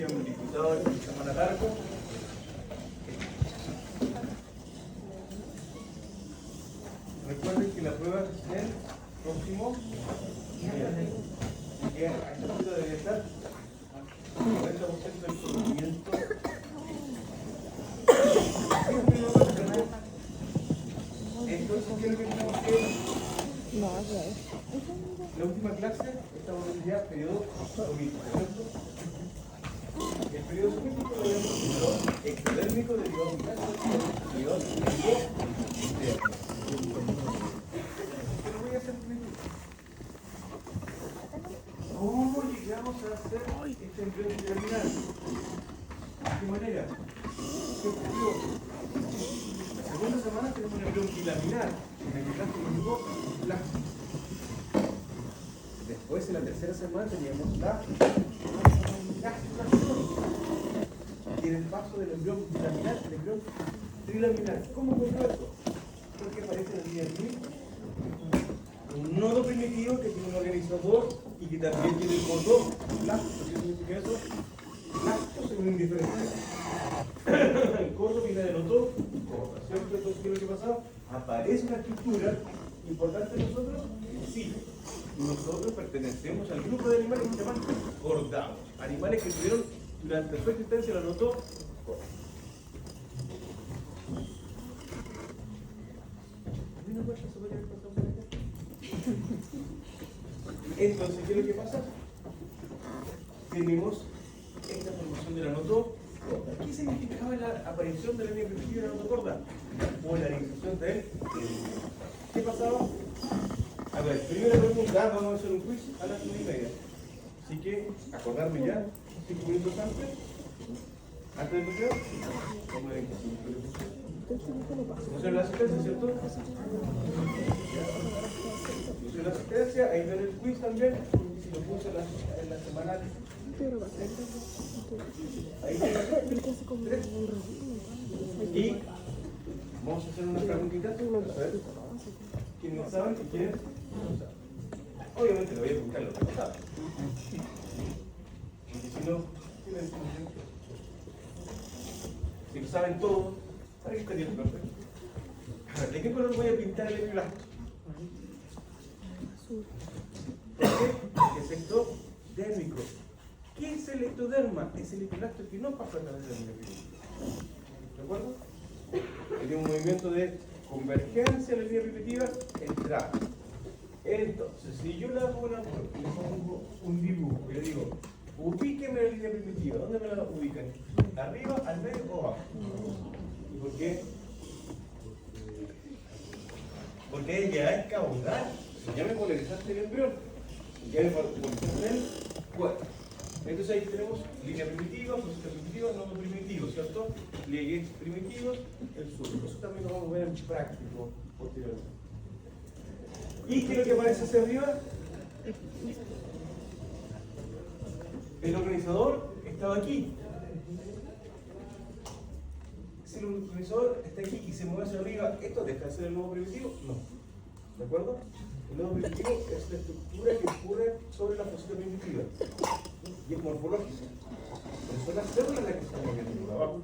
que hemos disfrutado esta semana larga. Recuerden que la prueba es el próximo viernes. Así que a esta altura debe estar 90% del conocimiento. Entonces, ¿qué es lo que tenemos que ver? La última clase estamos en ya periodo somítico, ¿cierto? El periodo somítico lo habíamos titulado ectodérmico derivado de derivado interno. ¿Qué voy a hacer primero? ¿Cómo llegamos a hacer este embrión terminal? ¿De qué manera? ¿Qué ocurrió? La segunda semana tenemos un embrión bilaminar, en el que caso tenemos plástico. Después, en la tercera semana, teníamos la gastrulación. Y en el paso del embrión bilaminar al embrión trilaminar. ¿Cómo ocurrió esto? Porque aparece en la línea aquí un nodo primitivo que tiene un organizador y que también tiene el cordón láctico. ¿Qué significa eso? Láctico según indiferencia. El cordo viene de nodo corda, ¿cierto? Entonces, ¿qué es lo que pasa? Aparece una estructura importante de nosotros, sí. Nosotros pertenecemos al grupo de animales que se llaman cordados, animales que tuvieron durante su existencia la notó corda. Entonces, ¿qué es lo que pasa? Tenemos esta formación de la notó corda. ¿Qué significaba la aparición de la línea primitiva de la notó corda? La polarización de él. ¿Qué pasaba? A ver, primero preguntar, vamos a hacer un quiz a las 9:30. Así que, acordarme ya, 5 minutos antes del museo, vamos a ver no sé la asistencia, ¿cierto? No sé la asistencia, ahí ven el quiz también, si lo puse en la semanal. Ahí tiene 3. Y vamos a hacer unas preguntitas, a ver. ¿Quiénes saben y quiénes no saben? Obviamente le voy a preguntar lo que no saben. Porque si no, ¿qué me dicen? Si lo saben todo, ¿para qué estaría el profe? A ver, ¿de qué color voy a pintar el epiblasto? Porque es ectodérmico. ¿Qué es el ectoderma? Es el epiblasto que no pasa a través del epiblasto. ¿De acuerdo? Tiene un movimiento de convergencia en la línea primitiva, entrada. Entonces, si yo le hago le pongo un dibujo y le digo, ubíqueme la línea primitiva, ¿dónde me la ubican? ¿Arriba, al medio o abajo? ¿Y por qué? Porque ya es caudal. Ya me polarizaste el embrión, ya me polarizaste el cuerpo. Entonces ahí tenemos línea primitiva, fosita primitiva, nodo primitivo, ¿cierto? Pliegues primitivos, el surco. Eso también lo vamos a ver en práctico posteriormente. ¿Y qué es lo que aparece hacia arriba? El organizador estaba aquí. Si el organizador está aquí y se mueve hacia arriba, ¿esto deja de ser el nodo primitivo? No. ¿De acuerdo? El nodo primitivo es la estructura que ocurre sobre la fosita primitiva. Y es morfológico. Pero son las células las que se están moviendo por abajo.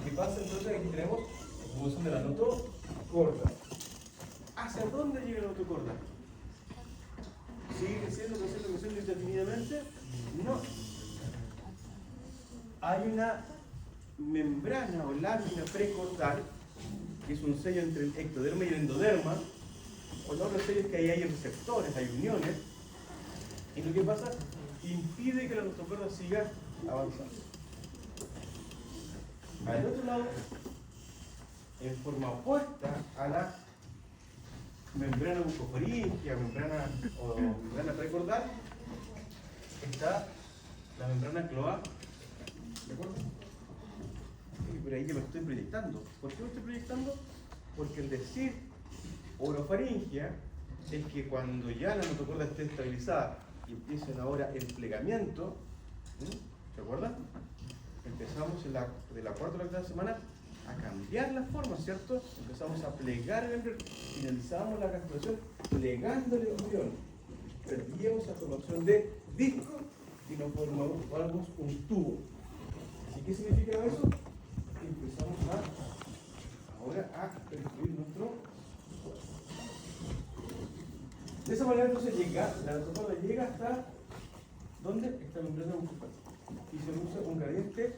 ¿Qué pasa entonces? Aquí tenemos la evolución de la notocorda. ¿Hacia dónde llega la notocorda? ¿Sigue creciendo indefinidamente? No. Hay una membrana o lámina precordal, que es un sello entre el ectoderma y el endoderma. O los otros sellos que ahí hay receptores, hay uniones. Y lo que pasa impide que la notocorda siga avanzando. Al otro lado, en forma opuesta a la membrana bucofaríngea, membrana precordal, está la membrana cloaca. ¿De acuerdo? Pero ahí que me estoy proyectando. ¿Por qué me estoy proyectando? Porque el decir orofaringea es que cuando ya la notocorda esté estabilizada y empiecen ahora el plegamiento, ¿se acuerdan? Empezamos de la cuarta a la octava semana a cambiar la forma, ¿cierto? Empezamos a plegar el embrión, finalizamos la gastrulación plegando el embrión. Perdíamos la formación de disco y nos formamos un tubo. ¿Y qué significa eso? Empezamos ahora a construir nuestro cuerpo. De esa manera entonces la notocorda llega hasta ¿dónde? Esta membrana muscular. Y se usa un gradiente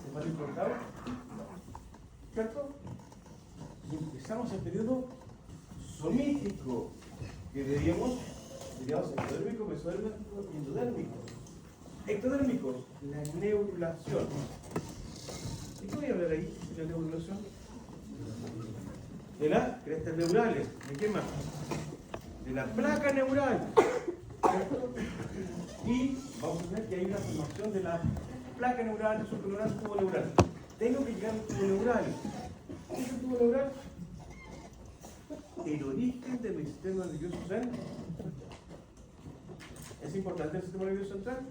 cefalorraquídeo, ¿cierto? Y empezamos el periodo somítico, que derivados ectodérmico, mesodérmico y endodérmico. Ectodérmico, la neurulación. ¿Y qué voy a hablar ahí de la neurulación? De las crestas neurales. ¿De qué más? De la placa neural. ¿Cierto? Y vamos a ver que hay una formación de la placa neural, surco neural, tubo neural. Tengo que llegar al tubo neural. ¿Qué es el tubo neural? El origen de mi sistema nervioso central. ¿Es importante el sistema nervioso central?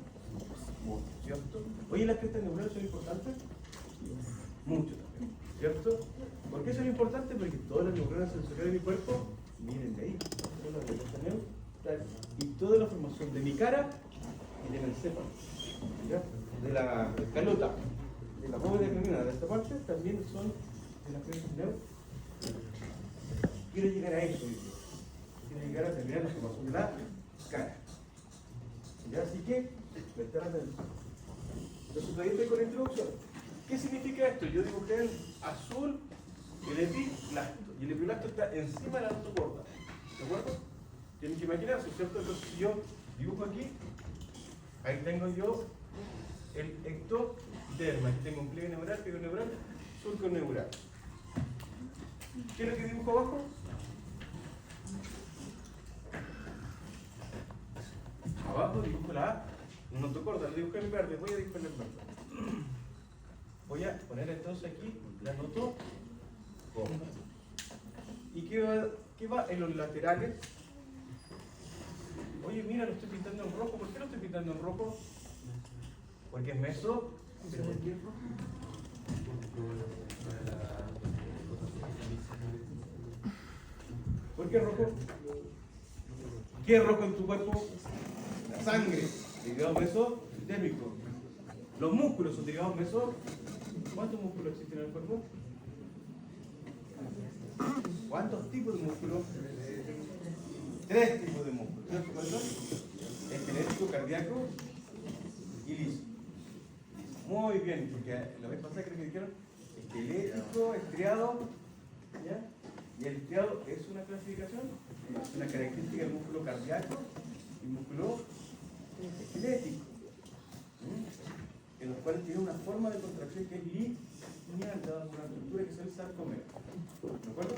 Mucho, ¿cierto? Oye, ¿las crestas neurales son importantes? Mucho también, ¿cierto? ¿Por qué son importantes? Porque todas las neuronas sensoriales de mi cuerpo vienen de ahí. Y toda la formación de mi cara y del encéfalo, ¿ya? De la escalota, de la bóveda craniana, de esta parte, también son de las crestas neurales. Quiero llegar a eso, quiero llegar a terminar la formación de la cara. ¿Ya? Así que, prestar atención. Entonces, todavía estoy con la introducción. ¿Qué significa esto? Yo dibujé en azul el epiblasto, y el epiblasto está encima de la notocorda. ¿De acuerdo? Tienen que imaginarse, ¿cierto? Entonces, si yo dibujo aquí, ahí tengo yo el ectoderma. Aquí tengo un pliegue neural, pliegue neural, surco neural. ¿Qué es lo que dibujo abajo? Abajo dibujo la notocorda, la dibujé en verde, voy a dibujar en verde. Voy a poner entonces aquí la notocorda. ¿Y qué va en los laterales? Oye, mira, lo estoy pintando en rojo. ¿Por qué lo estoy pintando en rojo? Porque es meso. ¿Pero por qué es rojo? ¿Por qué es rojo? ¿Qué es rojo en tu cuerpo? La sangre, derivado mesodérmico. Los músculos son derivados meso. ¿Cuántos músculos existen en el cuerpo? ¿Cuántos tipos de músculos? 3 tipos de músculos. ¿Cuáles son? Esquelético, cardíaco y liso. Muy bien, porque la vez pasada creo que dijeron esquelético, estriado, ¿ya? Y el estriado es una clasificación, es una característica del músculo cardíaco y músculo esquelético, en los cuales tiene una forma de contracción que es lineal, dada por una estructura que es el sarcómero. ¿De acuerdo?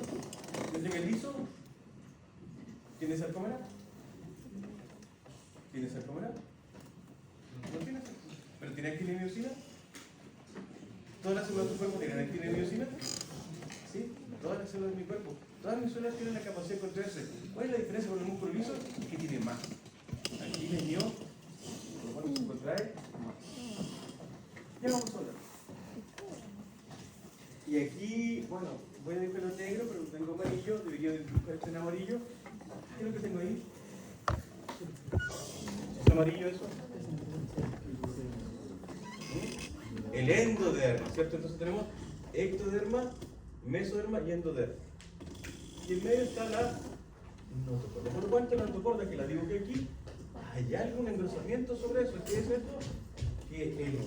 Desde que el liso ¿tiene sarcómera? ¿Tiene sarcómera? No tiene sarcómera. ¿Pero tiene actina y miocina? ¿Todas las células de tu cuerpo tienen actina y miocina? ¿Sí? Todas las células de mi cuerpo. Todas mis células tienen la capacidad de contraerse. ¿Cuál es la diferencia con el músculo liso? Es que tiene más. Actina y mio, por lo cual se contrae más. Ya vamos a hablar. Y aquí, bueno, voy a dibujar en negro, pero tengo amarillo, debería dibujar en amarillo. ¿Qué es lo que tengo ahí? ¿Es amarillo eso? El endoderma, ¿cierto? Entonces tenemos ectoderma, mesoderma y endoderma. Y en medio está la notocorda. Por lo cuanto la notocorda, que la dibujé aquí, ¿hay algún engrosamiento sobre eso? ¿Qué es esto? Que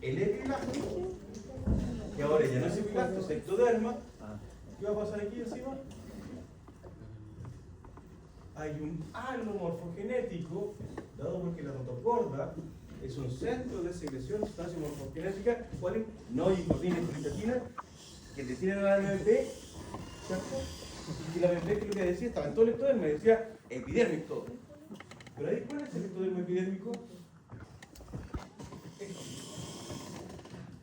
el epiblasto, que ahora ya no es epiblasto, es ectoderma. ¿Qué va a pasar aquí encima? Hay un halo morfogenético, dado porque la notocorda es un centro de secreción de sustancia morfogenética, cual no nicotina y fluoxetina, que detienen a la BMP, ¿cierto? Y la BMP, que es lo que decía, estaba en todo el ectoderma, decía epidérmico todo. Pero ahí, ¿cuál es el ectoderma epidérmico?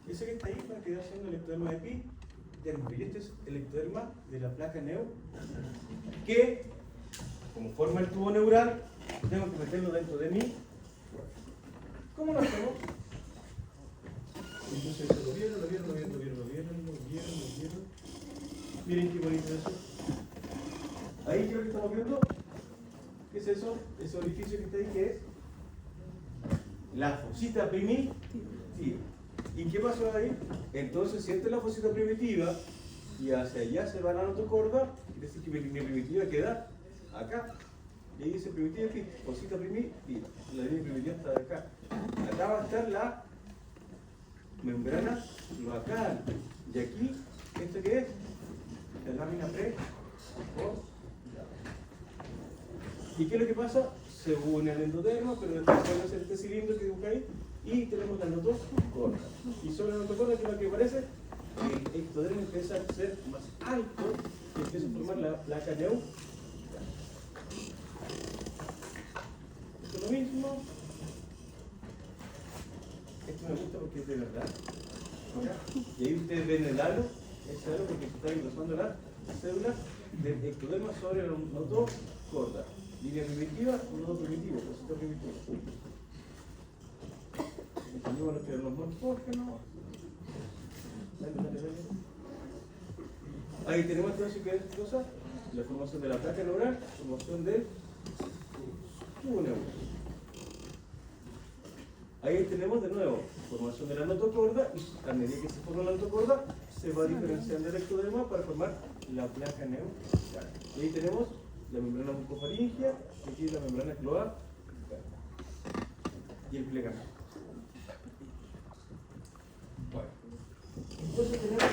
Ese que está ahí va a quedar siendo el ectoderma epidérmico. Y este es el ectoderma de la placa neural, que, como forma el tubo neural, tengo que meterlo dentro de mí. ¿Cómo lo hacemos? Entonces, lo vieron. Miren qué bonito es eso. Ahí creo que estamos viendo. ¿Qué es eso? Ese orificio que está ahí, ¿qué es? La fosita primitiva. ¿Y qué pasó ahí? Entonces siente la fosita primitiva y hacia allá se va la notocorda, quiere decir que mi línea primitiva queda acá. Y ahí dice primitiva aquí, fosita primitiva, la línea primitiva está de acá. Acá va a estar la membrana cloacal. Y aquí, ¿esto qué es? La lámina pre-cordal. ¿Y qué es lo que pasa? Se une al endodermo, pero después se hace este cilindro que dibuja ahí, y tenemos la notocorda. Y sobre la notocorda, ¿qué es lo que parece? Que el ectodermo empieza a ser más alto y empieza a formar la placa neural. Esto es lo mismo. Esto me gusta porque es de verdad. ¿Ya? Y ahí ustedes ven el halo, ese halo porque se está engrosando la célula del ectodermo sobre la notocorda. Línea primitiva, nodo primitivo, cosito primitivo. Entendemos lo que eran los morfógenos. Dale. Ahí tenemos entonces que es cosa, la formación de la placa neural, formación del túnel. Ahí tenemos de nuevo formación de la notocorda y a medida que se forma la notocorda se va diferenciando el ectoderma para formar la placa neural. Y ahí tenemos la membrana bucofaringea y aquí la membrana cloacal y el plegamento. Bueno, entonces tenemos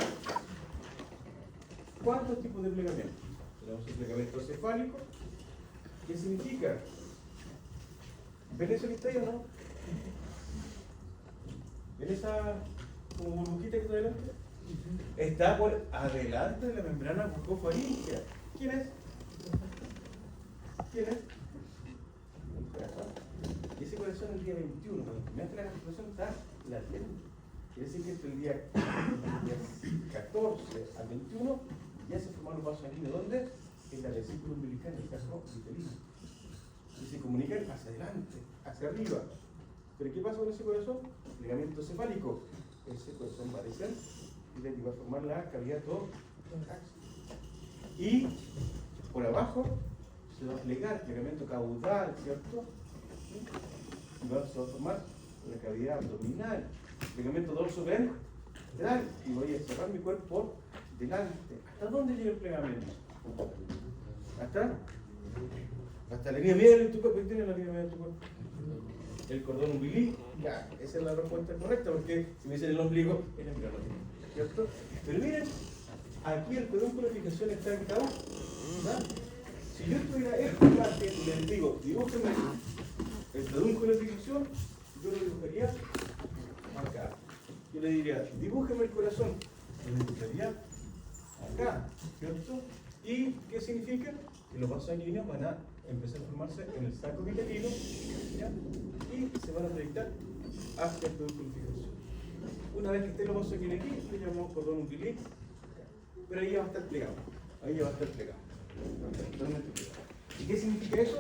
¿cuántos tipos de plegamiento? Tenemos el plegamento cefálico. ¿Qué significa? ¿Ven eso que está ahí o no? ¿Ven esa como burbujita que está adelante? Está por adelante de la membrana bucofaringea. ¿Quién es? ¿Quién es? El corazón. Y ese corazón el día 21, cuando terminaste la respiración está latiendo. Quiere decir que entre el día 14 al 21 ya se formaron los vasos sanguíneos. ¿Dónde? En la vesícula umbilical, en el caso vitelino. Y se comunican hacia adelante, hacia arriba. ¿Pero qué pasa con ese corazón? Ligamento cefálico. Ese corazón va a descender y va a formar la cavidad torácica. Y por abajo se va a plegar el ligamento caudal, ¿cierto? Y se va a formar la cavidad abdominal, ligamento dorsoventral, y voy a cerrar mi cuerpo por delante. ¿Hasta dónde llega el plegamento? Hasta la línea media de tu cuerpo. ¿Qué tiene la línea media de tu cuerpo? El cordón umbilical. Esa es la respuesta correcta, porque si me dicen el ombligo, el embrión no tiene, ¿cierto? Pero miren, aquí el pedúnculo de fijación está en cada uno. Si yo tuviera esto y les digo, dibújenme el pedúnculo de fijación, yo lo dibujaría acá. Yo le diría, dibújeme el corazón, lo dibujaría acá, ¿cierto? ¿Y qué significa? Que los vasos sanguíneos van a empezar a formarse en el saco vitelino, ¿ya? Y se van a proyectar hacia el pedúnculo de fijación. Una vez que estén los vasos sanguíneos aquí, le llamamos cordón umbilical, pero ahí ya va a estar plegado. Ahí ya va a estar plegado. ¿Y qué significa eso?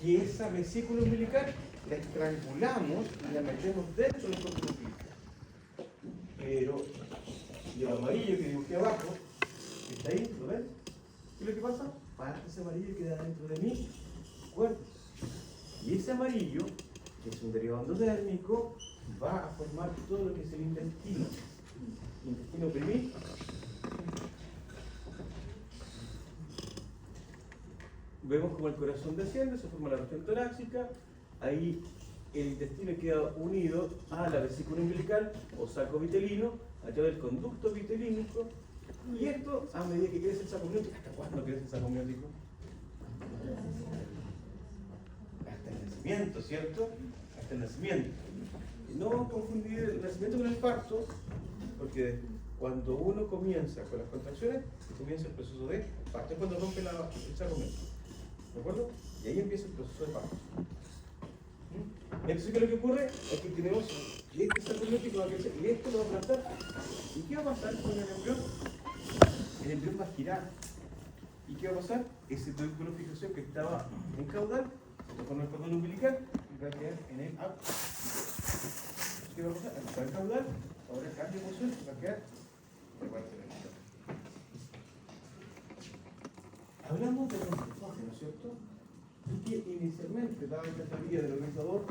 Que esa vesícula umbilical la estrangulamos y la metemos dentro del cordón umbilical. Pero el amarillo que dibujé abajo, que está ahí, ¿lo ven? ¿Qué es lo que pasa? Parte ese amarillo queda dentro de mi cuerpo. Y ese amarillo, que es un derivado endodérmico, va a formar todo lo que es el intestino. Intestino primitivo. Vemos como el corazón desciende, se forma la región torácica, ahí el intestino queda unido a la vesícula umbilical o saco vitelino, a través del conducto vitelínico, y esto a medida que crece el saco amniótico. ¿Hasta cuándo crece el saco amniótico? Hasta el nacimiento, ¿cierto? Hasta el nacimiento. No confundir el nacimiento con el parto, porque cuando uno comienza con las contracciones, comienza el proceso de parto, es cuando rompe el saco amniótico. ¿De acuerdo? Y ahí empieza el proceso de parto. Entonces, ¿qué es lo que ocurre? Es que tenemos este saco amniótico va a crecer y esto lo va a aplastar. ¿Y qué va a pasar con el embrión? El embrión va a girar. ¿Y qué va a pasar? Ese pedúnculo de fijación que estaba en caudal, con el cordón umbilical, va a quedar en el ápice. ¿Qué va a pasar? Está en caudal, ahora cambia de posición y va a quedar por parte de la mitad. Hablamos de los morfógenos, ¿cierto? Y que inicialmente daba esta teoría del organizador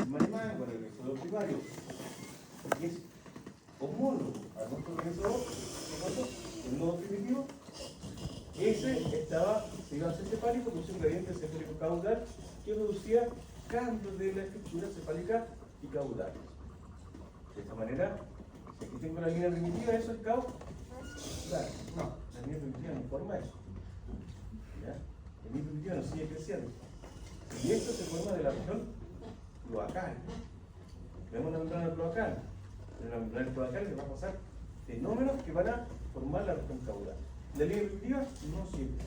Marimán, con el organizador primario porque es homólogo a nuestro organizador, el nodo primitivo. Ese estaba, se iba a ser cefálico, producía un gradiente cefálico caudal que producía cambios de la estructura cefálica y caudal. De esta manera, si aquí tengo la línea primitiva, eso es caudal. No, la línea primitiva no forma eso. ¿Ya? La línea primitiva no sigue creciendo. Y esto se forma de la región cloacal. Vemos la membrana cloacal. En la membrana cloacal le va a pasar fenómenos que van a formar la región caudal. La línea primitiva no sirve.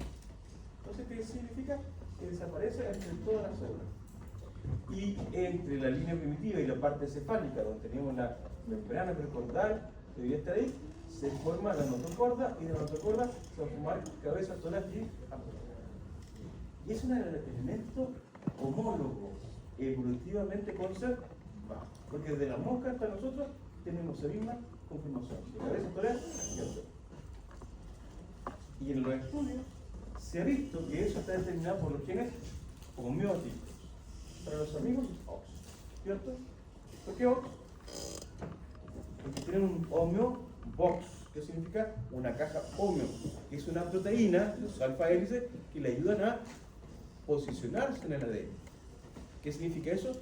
Entonces, ¿qué significa? Que desaparece entre todas las células. Y entre la línea primitiva y la parte cefálica, donde teníamos la membrana precordal, que debía estar ahí, se forma la notocorda, y de la notocorda se va a formar cabeza, tórax y abdomen. Y es un elemento homólogo, evolutivamente conservado, porque desde la mosca hasta nosotros tenemos la misma conformación, de cabeza, tórax y abdomen. Y en los estudios se ha visto que eso está determinado por los genes homeóticos. Para los amigos, OX. ¿Cierto? ¿Por qué OX? Porque tienen un homeobox, que significa una caja homeo, que es una proteína, los alfa hélices, que le ayudan a posicionarse en el ADN. ¿Qué significa eso?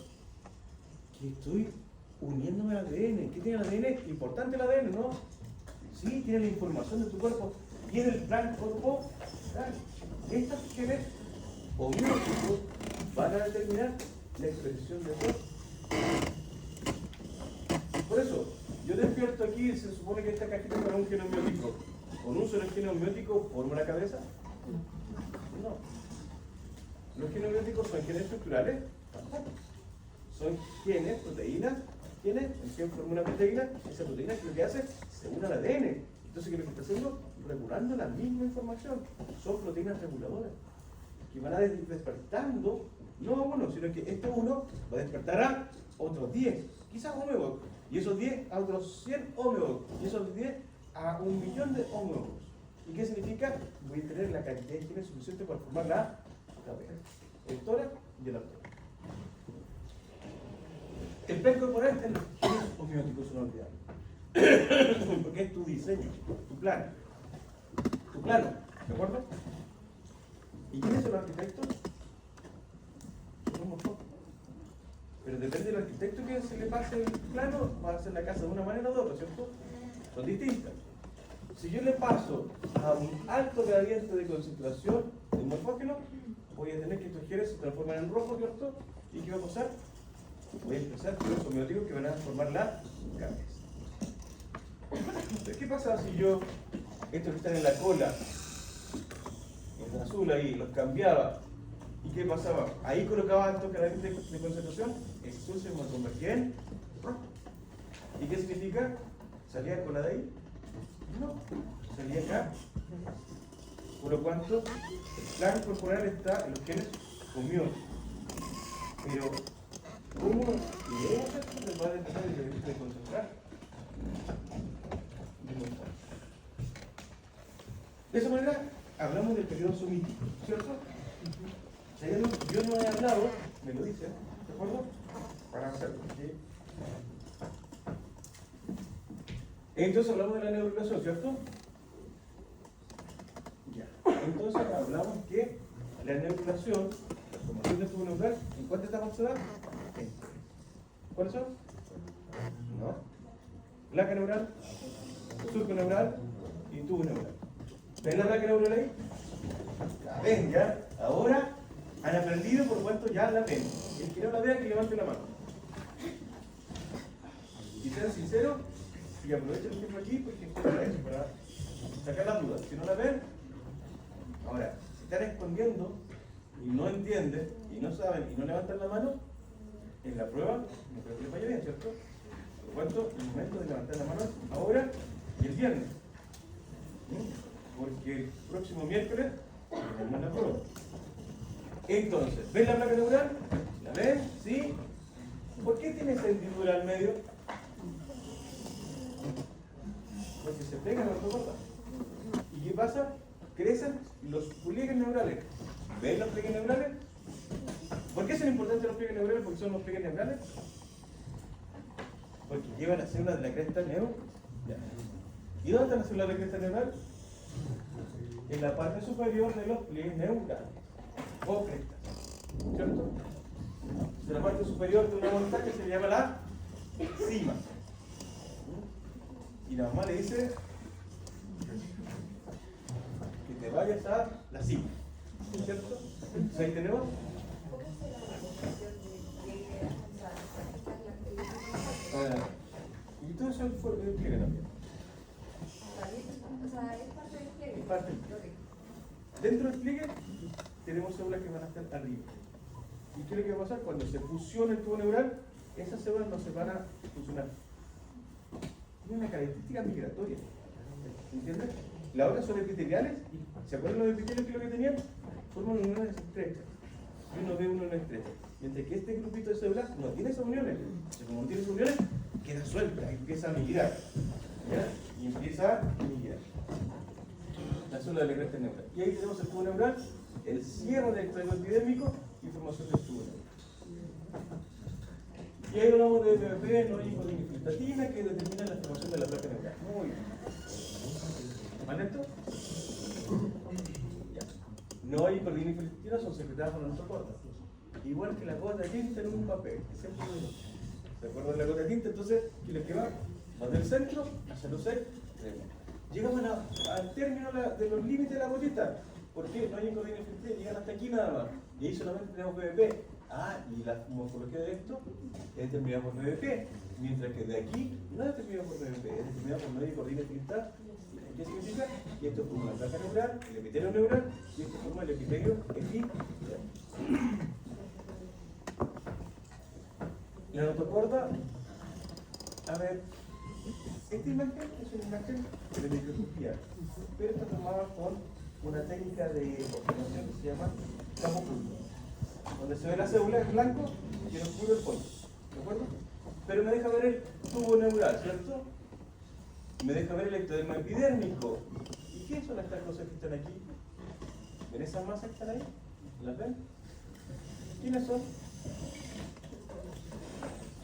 Que estoy uniéndome al ADN. ¿Qué tiene el ADN? Importante el ADN, ¿no? Sí, tiene la información de tu cuerpo. Tiene el plan corporal. Estos genes homeóticos van a determinar la expresión de todo. Por eso, yo despierto aquí y se supone que esta cajita es para un gen homeótico. ¿Con un solo gen homeótico forma la cabeza? No. Los genes homeóticos son genes estructurales. Son genes, proteínas, genes, el gen forma una proteína, esa proteína que lo que hace se une al ADN. Entonces, ¿qué es lo que está haciendo? Regulando la misma información. Son proteínas reguladoras que van a despertando, no a uno, sino que este uno va a despertar a otros 10, quizás homeobos, y esos 10 a otros 100 homeobos, y esos 10 a 1.000.000 de homeobos. ¿Y qué significa? Voy a tener la cantidad de genes suficiente para formar la cabeza, el tórax y el abdomen. El plan corporal es los genes homeóticos, no olvidar. Porque es tu diseño, tu plano, ¿de acuerdo? ¿Y quiénes son los arquitectos? Somos nosotros. Pero depende del arquitecto que se le pase el plano, va a hacer la casa de una manera o de otra, ¿cierto? Son distintas. Si yo le paso a un alto gradiente de concentración de un morfógeno, voy a tener que estos genes se transforman en rojo, ¿cierto? ¿Y qué va a pasar? Voy a empezar con los homeóticos que van a formar la cabeza. Entonces, ¿qué pasa si yo, estos que están en la cola, en azul ahí, los cambiaba? ¿Y qué pasaba? Ahí colocaba estos gradientes de concentración, el azul se me convertía en rojo. ¿Y qué significa? ¿Salía cola de ahí? No, salía acá. Por lo cuanto, el plan corporal está en los genes homeóticos. Pero, ¿cómo leemos esto? Se va a depender del gradiente de concentrar. De esa manera, hablamos del periodo somítico, ¿cierto? Si hay algo que yo no he hablado, me lo dicen, ¿de acuerdo? Para hacerlo. ¿Sí? Entonces hablamos de la neurulación, ¿cierto? Ya. Entonces hablamos que la neurulación, la formación del tubo neural, ¿en cuántas etapas se da? ¿Cuáles son? ¿No? Placa neural, surco neural y tubo neural. ¿Ven la placa neural ahí? La ven, ya. Ahora han aprendido, por lo tanto ya la ven. El que no la vea, que levante la mano. Y sean sinceros, y aprovechen el tiempo aquí porque es para eso, para sacar las dudas. Si no la ven, ahora, si están escondiendo y no entienden, y no saben, y no levantan la mano, en la prueba no creo que les vaya bien, ¿cierto? Por lo tanto, el momento de levantar la mano es ahora y el viernes. Porque el próximo miércoles tenemos la prueba. Entonces, ¿ven la placa neural? ¿La ven? ¿Sí? ¿Por qué tiene esa hendidura al medio? Porque se pegan las dos cosas. ¿Y qué pasa? Crecen los pliegues neurales. ¿Ven los pliegues neurales? ¿Por qué son importantes los pliegues neurales? Porque son los pliegues neurales Porque lleva las células de la cresta neuronal. ¿Y dónde están las células de la cresta neuronal? En la parte superior de los pliegues neurales o crestas, ¿cierto? De la parte superior de una voluntad que se llama la cima. Y la mamá le dice que te vayas a la cima, ¿cierto? Entonces ahí tenemos. Y todo eso fue el pliegue también. O sea, es parte del pliegue. Es parte del pliegue. Dentro del pliegue tenemos células que van a estar arriba. ¿Y qué es lo que va a pasar? Cuando se fusiona el tubo neural, esas células no se van a fusionar. Tiene una característica migratoria. ¿Entiendes? Las otras son epiteliales. ¿Se acuerdan los epitelios que lo que tenían? Forman uniones estrechas. Y uno ve uniones estrechas. Mientras que este grupito de células no tiene esas uniones. Como no tiene esas uniones, queda suelta y empieza a migrar. ¿Ya? Y empieza a migrar. La célula de la cresta neural. Y ahí tenemos el tubo neural, el cierre del tracto epidérmico y formación del tubo neural. Y ahí hablamos de MVP, no hipolinifiltratina, que determina la formación de la placa neural. Muy bien. ¿Vale esto? Ya. No hay hipolinifiltratina, son secretadas por la notocorda. Igual que la gota de tinta en un papel. ¿Se acuerdan de la gota de tinta? Entonces, ¿qué les queda? Va del centro hacia los extremos. Llegamos al término de los límites de la gotita. ¿Por qué? No hay hipolinifiltratina, llegan hasta aquí nada más. Y ahí solamente tenemos PVP. Y la morfología de esto es determinada por PVP. Mientras que de aquí no es determinada por PVP, es determinada por medio coordinatista. ¿Qué significa? Que esto forma la placa neural, el epitelio neural, y esto forma el epitelio epitelial. La notocorda, a ver, esta imagen es una imagen de microscopía, pero está tomada con una técnica de observación que se llama campo oculto, donde se ve la célula en blanco y en oscuro el fondo, ¿de acuerdo? Pero me deja ver el tubo neural, ¿cierto? Me deja ver el ectoderma epidérmico. ¿Y qué son estas cosas que están aquí? ¿Ven esas masas que están ahí? ¿Las ven? ¿Quiénes son?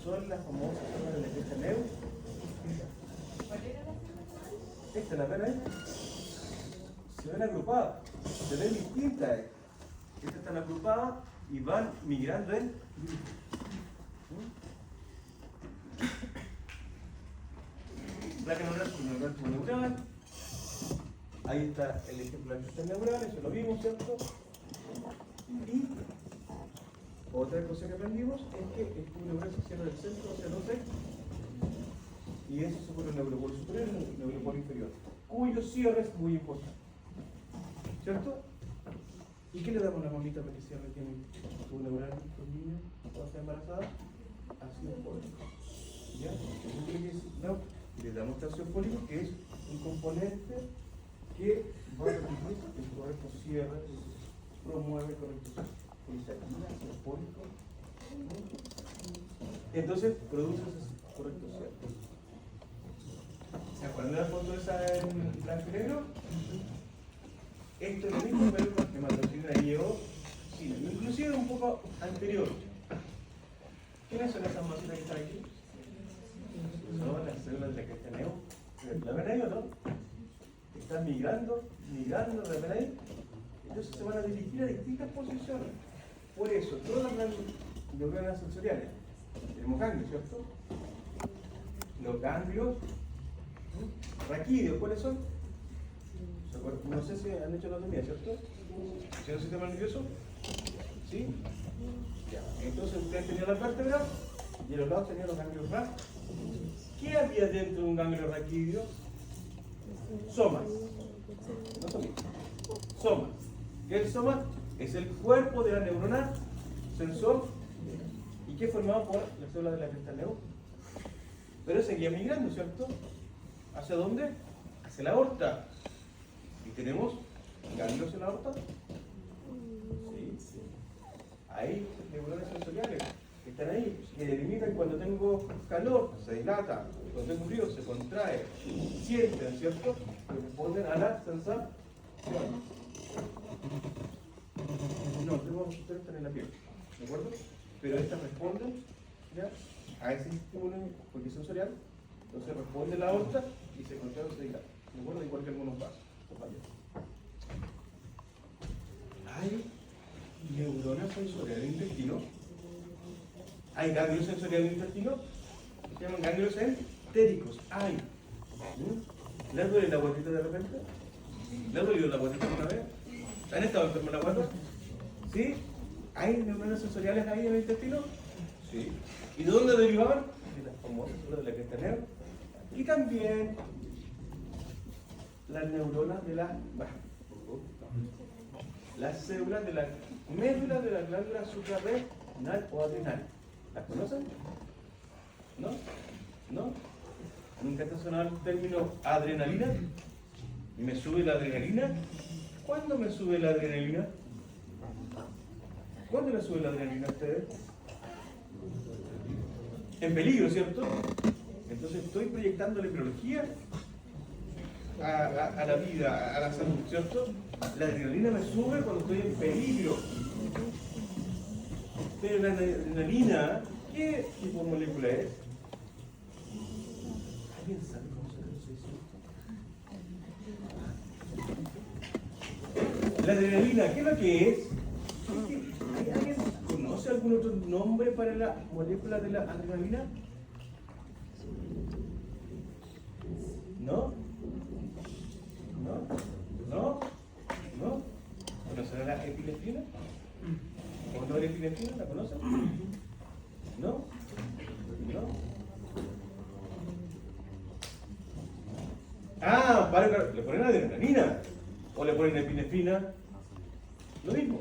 Son las famosas células de la cresta neural. ¿Estas las ven ahí? Se ven agrupadas, se ven distintas. Estas están agrupadas y van migrando en grupos. Placa neural, tubo neural. Ahí está el ejemplo de la cresta neural, eso lo vimos, ¿cierto? Y otra cosa que aprendimos es que el tubo neural se cierra del centro hacia los extremos. Y eso se pone el neuropolo superior y el neuropolo inferior, cuyo cierre es muy importante. ¿Cierto? ¿Y qué le damos a la mamita para que cierre tiene tubo neural a los niños cuando está embarazada? Ácido fólico. ¿Ya? No, le damos ácido fólico, que es un componente que va a permitir el correcto cierre, promueve correcto polisacarina, ácido fólico. Entonces produce ese correcto cierre. ¿Se acuerdan de la foto esa en blanco y negro? Esto es lo mismo, pero con hematoxina llegó, sí, inclusive un poco anterior. ¿Quiénes son esas masitas que están aquí? Son las células de la cresta neural. ¿La ven ahí o no? Están migrando, ¿la ven ahí? Entonces se van a dirigir a distintas posiciones. Por eso, todas las neuronas sensoriales, tenemos ganglios, ¿cierto? Los ganglios raquídeos, ¿cuáles son? No sé si han hecho anatomía, ¿cierto? ¿Es el sistema nervioso? ¿Sí? Ya. Entonces ustedes tenían la vértebra y a los lados tenían los ganglios raquídeos. ¿Qué había dentro de un ganglio raquídeo? Somas. No son somas. ¿Qué es el soma? Es el cuerpo de la neurona sensor. ¿Y qué formado por las células de la cresta neural? Pero seguía migrando, ¿cierto? ¿Hacia dónde? Hacia la aorta. ¿Y tenemos ganglios en la aorta? Sí. Hay neuronas sensoriales que están ahí, que delimitan cuando tengo calor, se dilata, cuando tengo frío, se contrae, sienten, ¿cierto? Que responden a la sensación. No, tengo que están en la piel, ¿de acuerdo? Pero estas responden, ¿ya? a ese estímulo porque es sensorial, entonces responde la aorta y se contrae o se dilata. ¿De acuerdo? Igual que algunos vasos. Hay neuronas sensoriales del intestino, hay ganglios sensoriales del intestino, que se llaman ganglios entéricos. Hay. ¿Les duele la guatita de repente? ¿Les ha dolido la guatita alguna vez? ¿Han estado enfermos la guata? ¿Sí? ¿Hay neuronas sensoriales ahí en el intestino? Sí. ¿Y de dónde derivaban? De las famosas células de la cresta negra. Y también las neuronas de las células de la médula de la glándula suprarrenal o adrenal. ¿Las conocen? ¿No? ¿No? ¿Nunca te ha sonado el término adrenalina? ¿Me sube la adrenalina? ¿Cuándo me sube la adrenalina? ¿Cuándo le sube la adrenalina a ustedes? En peligro, ¿cierto? Entonces estoy proyectando la embriología a la vida, a la salud, ¿cierto? La adrenalina me sube cuando estoy en peligro. Pero la adrenalina, ¿qué tipo de molécula es? ¿Alguien sabe cómo se dice? La adrenalina, ¿qué es lo que es? ¿Alguien conoce algún otro nombre para la molécula de la adrenalina? ¿No? ¿No? ¿No? ¿No? ¿Conocerá la epinefrina? ¿O no la epinefrina? ¿La conocen? ¿No? ¿No? Ah, le ponen adrenalina o le ponen epinefrina. Lo mismo.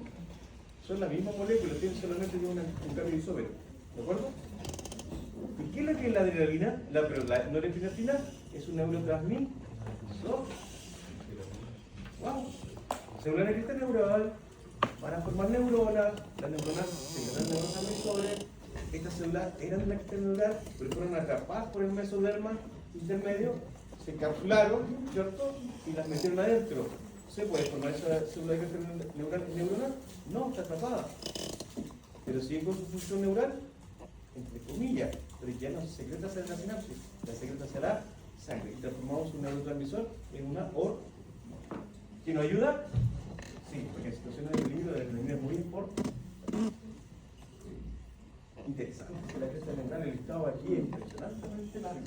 Son las mismas moléculas, tienen solamente un cambio de isómero. ¿De acuerdo? ¿Y qué es lo que es la adrenalina? Pero la norepinefrina es un neurotransmisor. ¡Wow! Según la cresta neural, van a formar neuronas, las neuronas se llaman neurotransmisores. Estas células eran de la cresta neural, pero fueron atrapadas por el mesoderma intermedio, se encapsularon, ¿cierto? Y las metieron adentro. ¿Se puede formar esa célula de cresta neural en neurona? No, está atrapada. Pero sigue con su función neural, entre comillas, pero ya no se secreta hacia la sinapsis, la secreta hacia la sangre. Y transformamos un neurotransmisor en una hormona. ¿Quién nos ayuda? Sí, porque en situaciones de peligro la adrenalina es muy importante. Interesante, la cresta neural, el listado aquí es impresionantemente largo.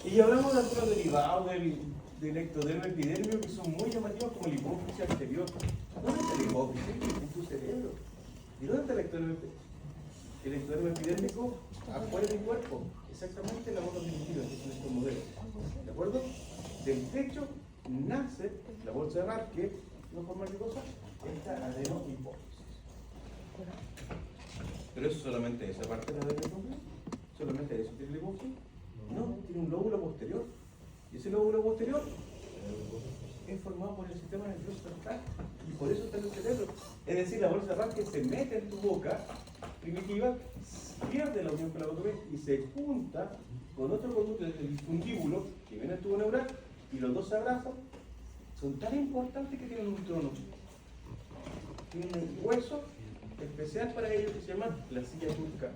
Y hablamos de algunos derivados del ectodermo epidermio que son muy llamativos, como el hipófisis anterior. ¿Dónde está el hipófisis? En tu cerebro. ¿Y dónde está el ectodermo epidérmico? Afuera del cuerpo. Exactamente la bolsa primitiva, que es nuestro modelo. ¿De acuerdo? Del techo nace la bolsa de Rathke, ¿no forma qué cosa? Esta adenohipófisis. Pero eso solamente esa parte de la adenohipófisis. ¿Solamente eso tiene la hipófisis? No, tiene un lóbulo posterior. Y ese lóbulo posterior es formado por el sistema nervioso central. Y por eso está en el cerebro. Es decir, la bolsa de Rathke se mete en tu boca primitiva, pierde la unión con la boca y se junta con otro conducto del fundíbulo que viene al tubo neural y los dos se abrazan. Son tan importantes que tienen un trono. Tienen un hueso especial para ellos que se llama la silla turca.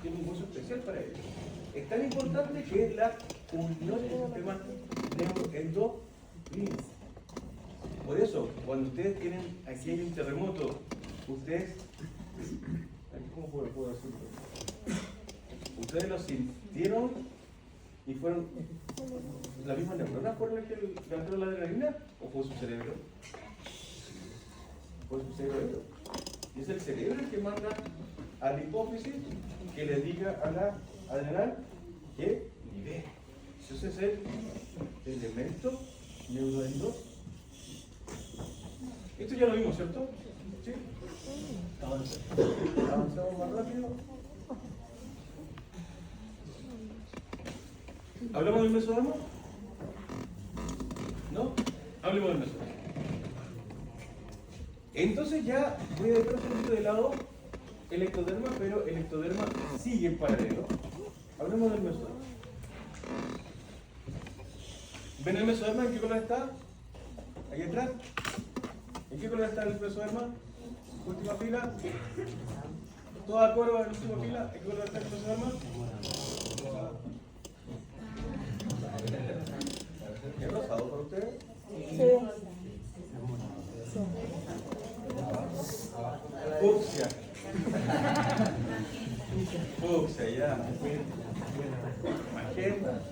Tiene un hueso especial para ellos. Es tan importante que es la unión del sistema neuroendocrino. Por eso, cuando ustedes tienen, aquí hay un terremoto, ustedes, ¿cómo puedo decirlo? Ustedes lo sintieron y fueron la misma neurona por la que levantaron la adrenalina, o fue su cerebro? Fue su cerebro. Y es el cerebro el que manda a la hipófisis que le diga a la adrenal que libere. Ese es el elemento neuroendocrino. Esto ya lo vimos, ¿cierto? ¿Sí? Avanzamos más rápido. ¿Hablamos del mesoderma? ¿No? Hablemos del mesoderma. Entonces ya voy a dejar un poquito de lado el ectoderma, pero el ectoderma sigue en paralelo. Hablemos del mesoderma. ¿Ven el mesoderma? ¿En qué color está? Aquí atrás. ¿En qué color está el mesoderma? Última fila. Toda a coro en la última fila. ¿Hay que volver a estar mesoderma? ¿Es rosado para ustedes? Sí. Fucsia. Fucsia, ya. Magenta.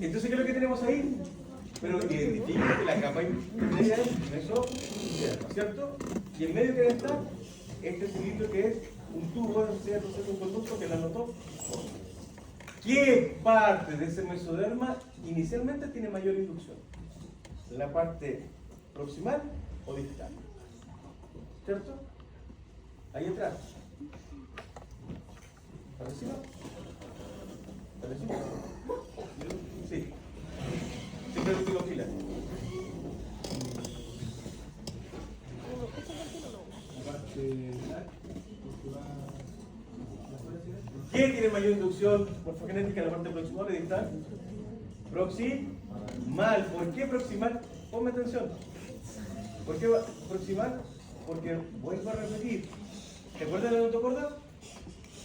Entonces, ¿qué es lo que tenemos ahí? Pero identifica que la capa intermedia es mesoderma, ¿cierto? Y en medio que está este cilindro que es un tubo, es un conducto que la notó. ¿Qué parte de ese mesoderma inicialmente tiene mayor inducción? ¿La parte proximal o distal? ¿Cierto? Ahí atrás. ¿Para encima? ¿Para encima? Sí. Siempre última fila. ¿Quién tiene mayor inducción morfogenética en la parte proximal y distal? Proximal. ¿Por qué proximal? Ponme atención. ¿Por qué proximal? Porque vuelvo a repetir. ¿Te acuerdas de la notocorda?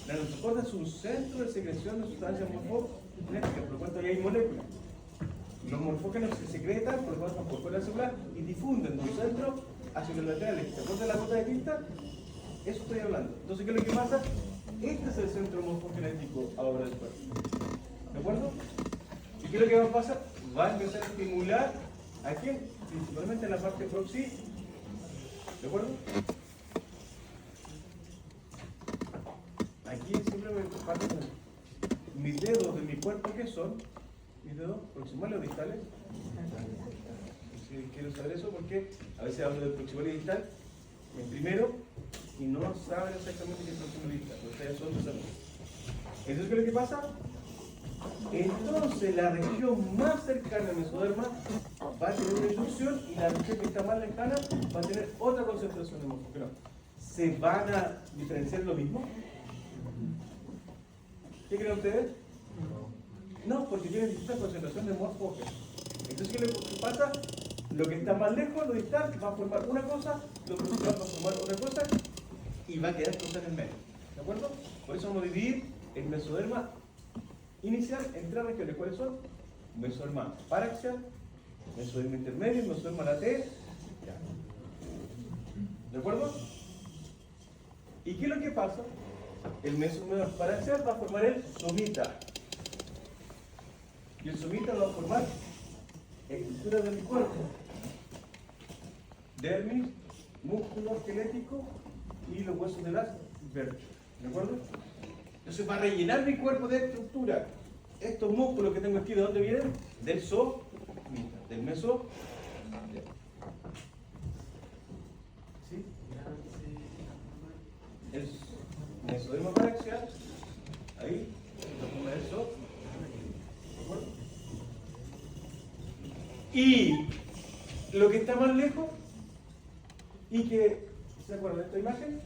La notocorda es un centro de secreción de sustancias morfogenéticas, por lo tanto ahí hay moléculas. Los morfógenos se secretan, por lo tanto por fuera celular y difunden de un centro hacia los laterales. ¿Te acuerdas de la gota de tinta? Eso estoy hablando. Entonces, ¿qué es lo que pasa? Este es el centro morfogenético ahora del cuerpo. ¿De acuerdo? ¿Y qué es lo que va a pasar? Va a empezar a estimular a quién? Principalmente en la parte proximal. ¿De acuerdo? Aquí siempre me parto mis dedos de mi cuerpo, ¿qué son? Mis dedos proximales o distales. Si quiero saber eso porque a veces hablo del proximal y distal en primero y no saben exactamente qué es proximal y distal. Ustedes son de salud. Entonces, ¿qué es lo que pasa? Entonces la región más cercana al mesoderma va a tener una inducción y la región que está más lejana va a tener otra concentración de morfógeno. ¿Se van a diferenciar lo mismo? ¿Qué creen ustedes? No, porque tienen distintas concentraciones de morfógeno. Entonces, ¿qué pasa? Lo que está más lejos, lo distal, va a formar una cosa, lo proximal va a formar otra cosa y va a quedar cosas en el medio. ¿De acuerdo? Por eso vamos a dividir el mesoderma inicial en tres regiones. ¿Cuáles son? Mesoderma paraxial, mesoderma intermedio y mesoderma lateral. ¿De acuerdo? ¿Y qué es lo que pasa? El mesoderma paraxial va a formar el somita. Y el somita va a formar estructuras del cuerpo. Dermis, músculo esquelético y los huesos de las vértebras. ¿De acuerdo? Entonces, para rellenar mi cuerpo de estructura, estos músculos que tengo aquí, ¿de dónde vienen? Del somita, del meso. ¿Sí? El mesoderma paraxial, ahí, lo pongo eso. ¿De acuerdo? Y lo que está más lejos, y que, ¿se acuerdan de esta imagen?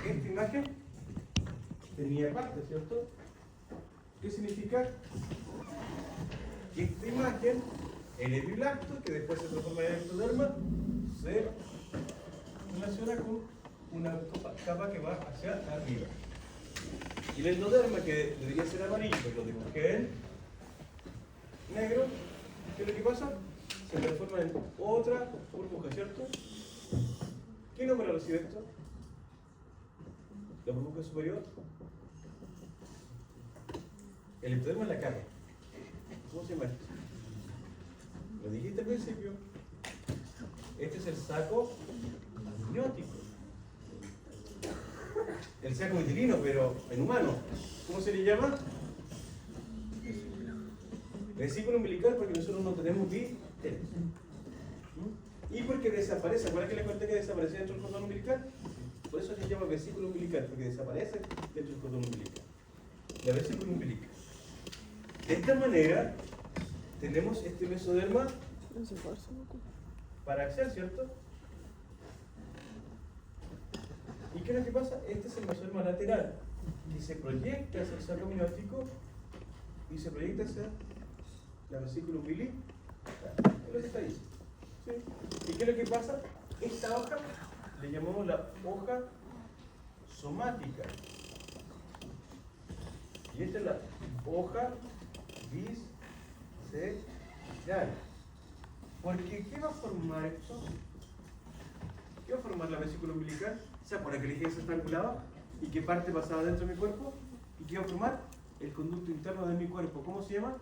Esta imagen tenía parte, ¿cierto? ¿Qué significa? Que esta imagen, el epiblacto, que después se transforma en ectoderma, se relaciona con una capa que va hacia arriba. Y el endoderma, que debería ser amarillo, pero lo dibujé en negro, ¿qué es lo que pasa? Se transforma en otra burbuja, ¿cierto? ¿Qué número recibe esto? La burbuja superior. El ectoderma es la cara. ¿Cómo se llama esto? Lo dijiste al principio. Este es el saco amniótico. El saco uterino, pero en humano. ¿Cómo se le llama? Vesículo umbilical, porque nosotros no tenemos víteres. Y porque desaparece. ¿Acuerdan que les conté que desaparece dentro del cordón umbilical? Por eso se llama vesículo umbilical, porque desaparece dentro del cordón umbilical. La vesícula umbilical. De esta manera, tenemos este mesoderma paraxial, ¿cierto? ¿Y qué es lo que pasa? Este es el mesoderma lateral, que se proyecta hacia el saco amniótico y se proyecta hacia la vesícula umbilical. Es lo que está ahí. ¿Sí? ¿Y qué es lo que pasa? Esta hoja le llamamos la hoja somática. Y esta es la hoja visceral. Porque, ¿qué va a formar esto? ¿Qué va a formar la vesícula umbilical? ¿Se acuerdan que le dije que se estrangulaba? ¿Y qué parte pasaba dentro de mi cuerpo? ¿Y qué va a formar? El conducto interno de mi cuerpo. ¿Cómo se llama?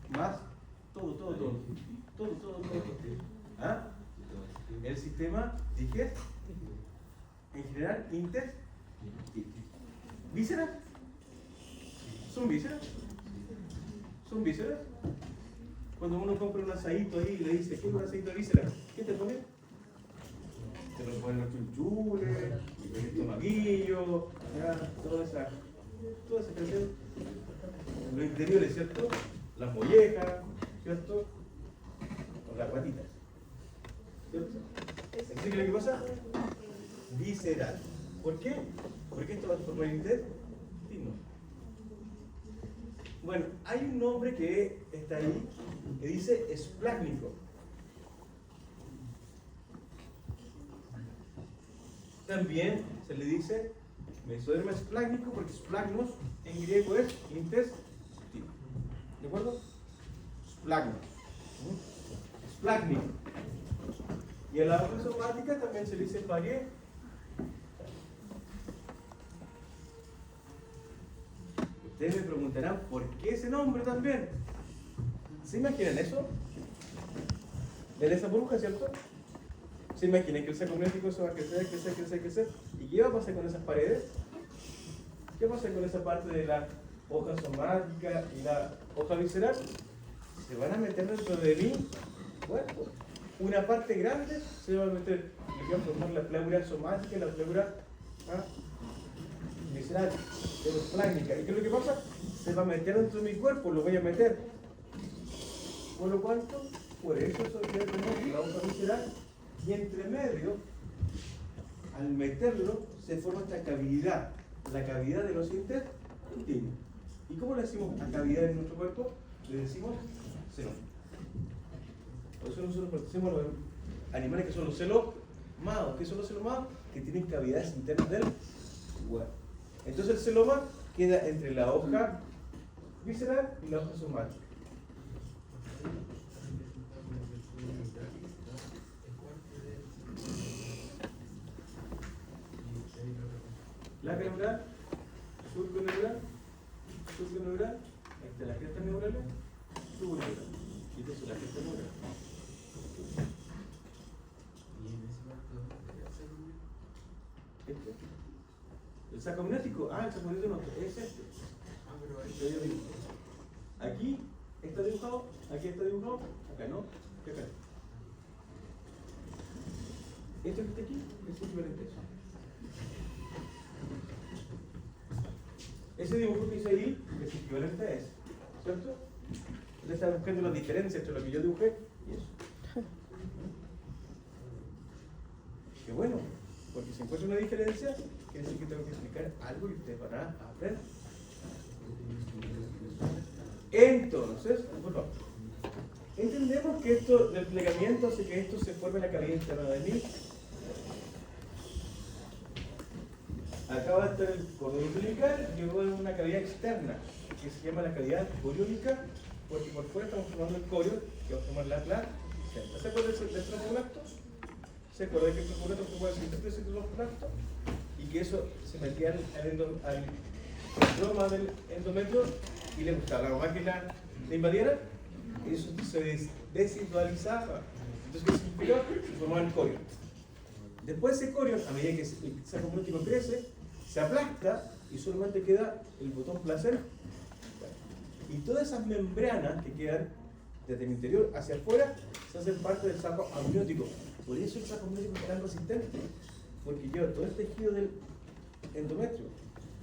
Más todo. ¿Ah? El sistema digestivo. En general, intestino. ¿Vísceras? ¿Son vísceras? ¿Son vísceras? Cuando uno compra un asadito ahí y le dice, ¿qué es un asadito de vísceras? ¿Qué te pone? Te lo ponen los chunchules, el estomaguillo, toda esa creación. Los interiores, ¿cierto? Las mollejas, ¿cierto? O las guatitas, ¿cierto? Así que lo que pasa, visceral. ¿Por qué? Porque esto va a formar el intestino. Bueno, hay un nombre que está ahí que dice esplácnico. También se le dice mesoderma esplácnico porque esplagnos en griego es intestino. ¿De acuerdo? Esplagnos. Esplácnico. Y a la hoja somática también se le dice parie. Ustedes me preguntarán por qué ese nombre también. ¿Se imaginan eso? ¿En esa burbuja, cierto? ¿Se imaginan que el saco amniótico se va a crecer? ¿Y qué va a pasar con esas paredes? ¿Qué pasa con esa parte de la hoja somática y la hoja visceral? Se van a meter dentro de mi cuerpo. Una parte grande se va a meter, le voy a formar la pleura somática y la pleura visceral, esplácnica. ¿Y qué es lo que pasa? Se va a meter dentro de mi cuerpo, lo voy a meter. Por lo cuanto, por eso tenemos la hoja visceral. Y entre medio, al meterlo, se forma esta cavidad, la cavidad de los intestinos. ¿Y cómo le decimos a cavidad en nuestro cuerpo? Le decimos seno. Por eso nosotros pertenecemos a los animales que son los celomados. ¿Qué son los celomados? Que tienen cavidades internas del cuerpo. Entonces el celoma queda entre la hoja visceral y la hoja somática. La neural, surco neural, ahí está la cresta neural, subneural. Y esto es la cresta neural. ¿El saco amniótico? El saco amniótico no, es este. Aquí está dibujado, acá no, acá. Esto que está aquí es equivalente a eso. Ese dibujo que hice ahí es equivalente a eso, ¿cierto? Usted está buscando la diferencia entre lo que yo dibujé y eso. Qué bueno, porque si encuentro una diferencia, quiere decir que tengo que explicar algo y ustedes van a aprender. Entonces, bueno, entendemos que esto del plegamiento hace que esto se forme en la cavidad interna de mí. Acaba de estar el cordón umbilical y luego hay una cavidad externa que se llama la cavidad coriónica, porque por fuera estamos formando el corio que va a formar la placenta. ¿Se acuerdan del tromboblasto? ¿Se acuerdan que el tromboblasto se puede sintetizar los plastos? Y que eso se metía al estroma del endometrio y le gustaba la mamá que la invadiera, y eso se desindualizaba. Entonces, ¿qué significó? Se formaba el corio. Después ese corio, a medida que el saco amniótico crece, se aplasta y solamente queda el botón placenta. Y todas esas membranas que quedan desde el interior hacia afuera se hacen parte del saco amniótico. Por eso el saco amniótico es tan resistente, porque lleva todo el tejido del endometrio,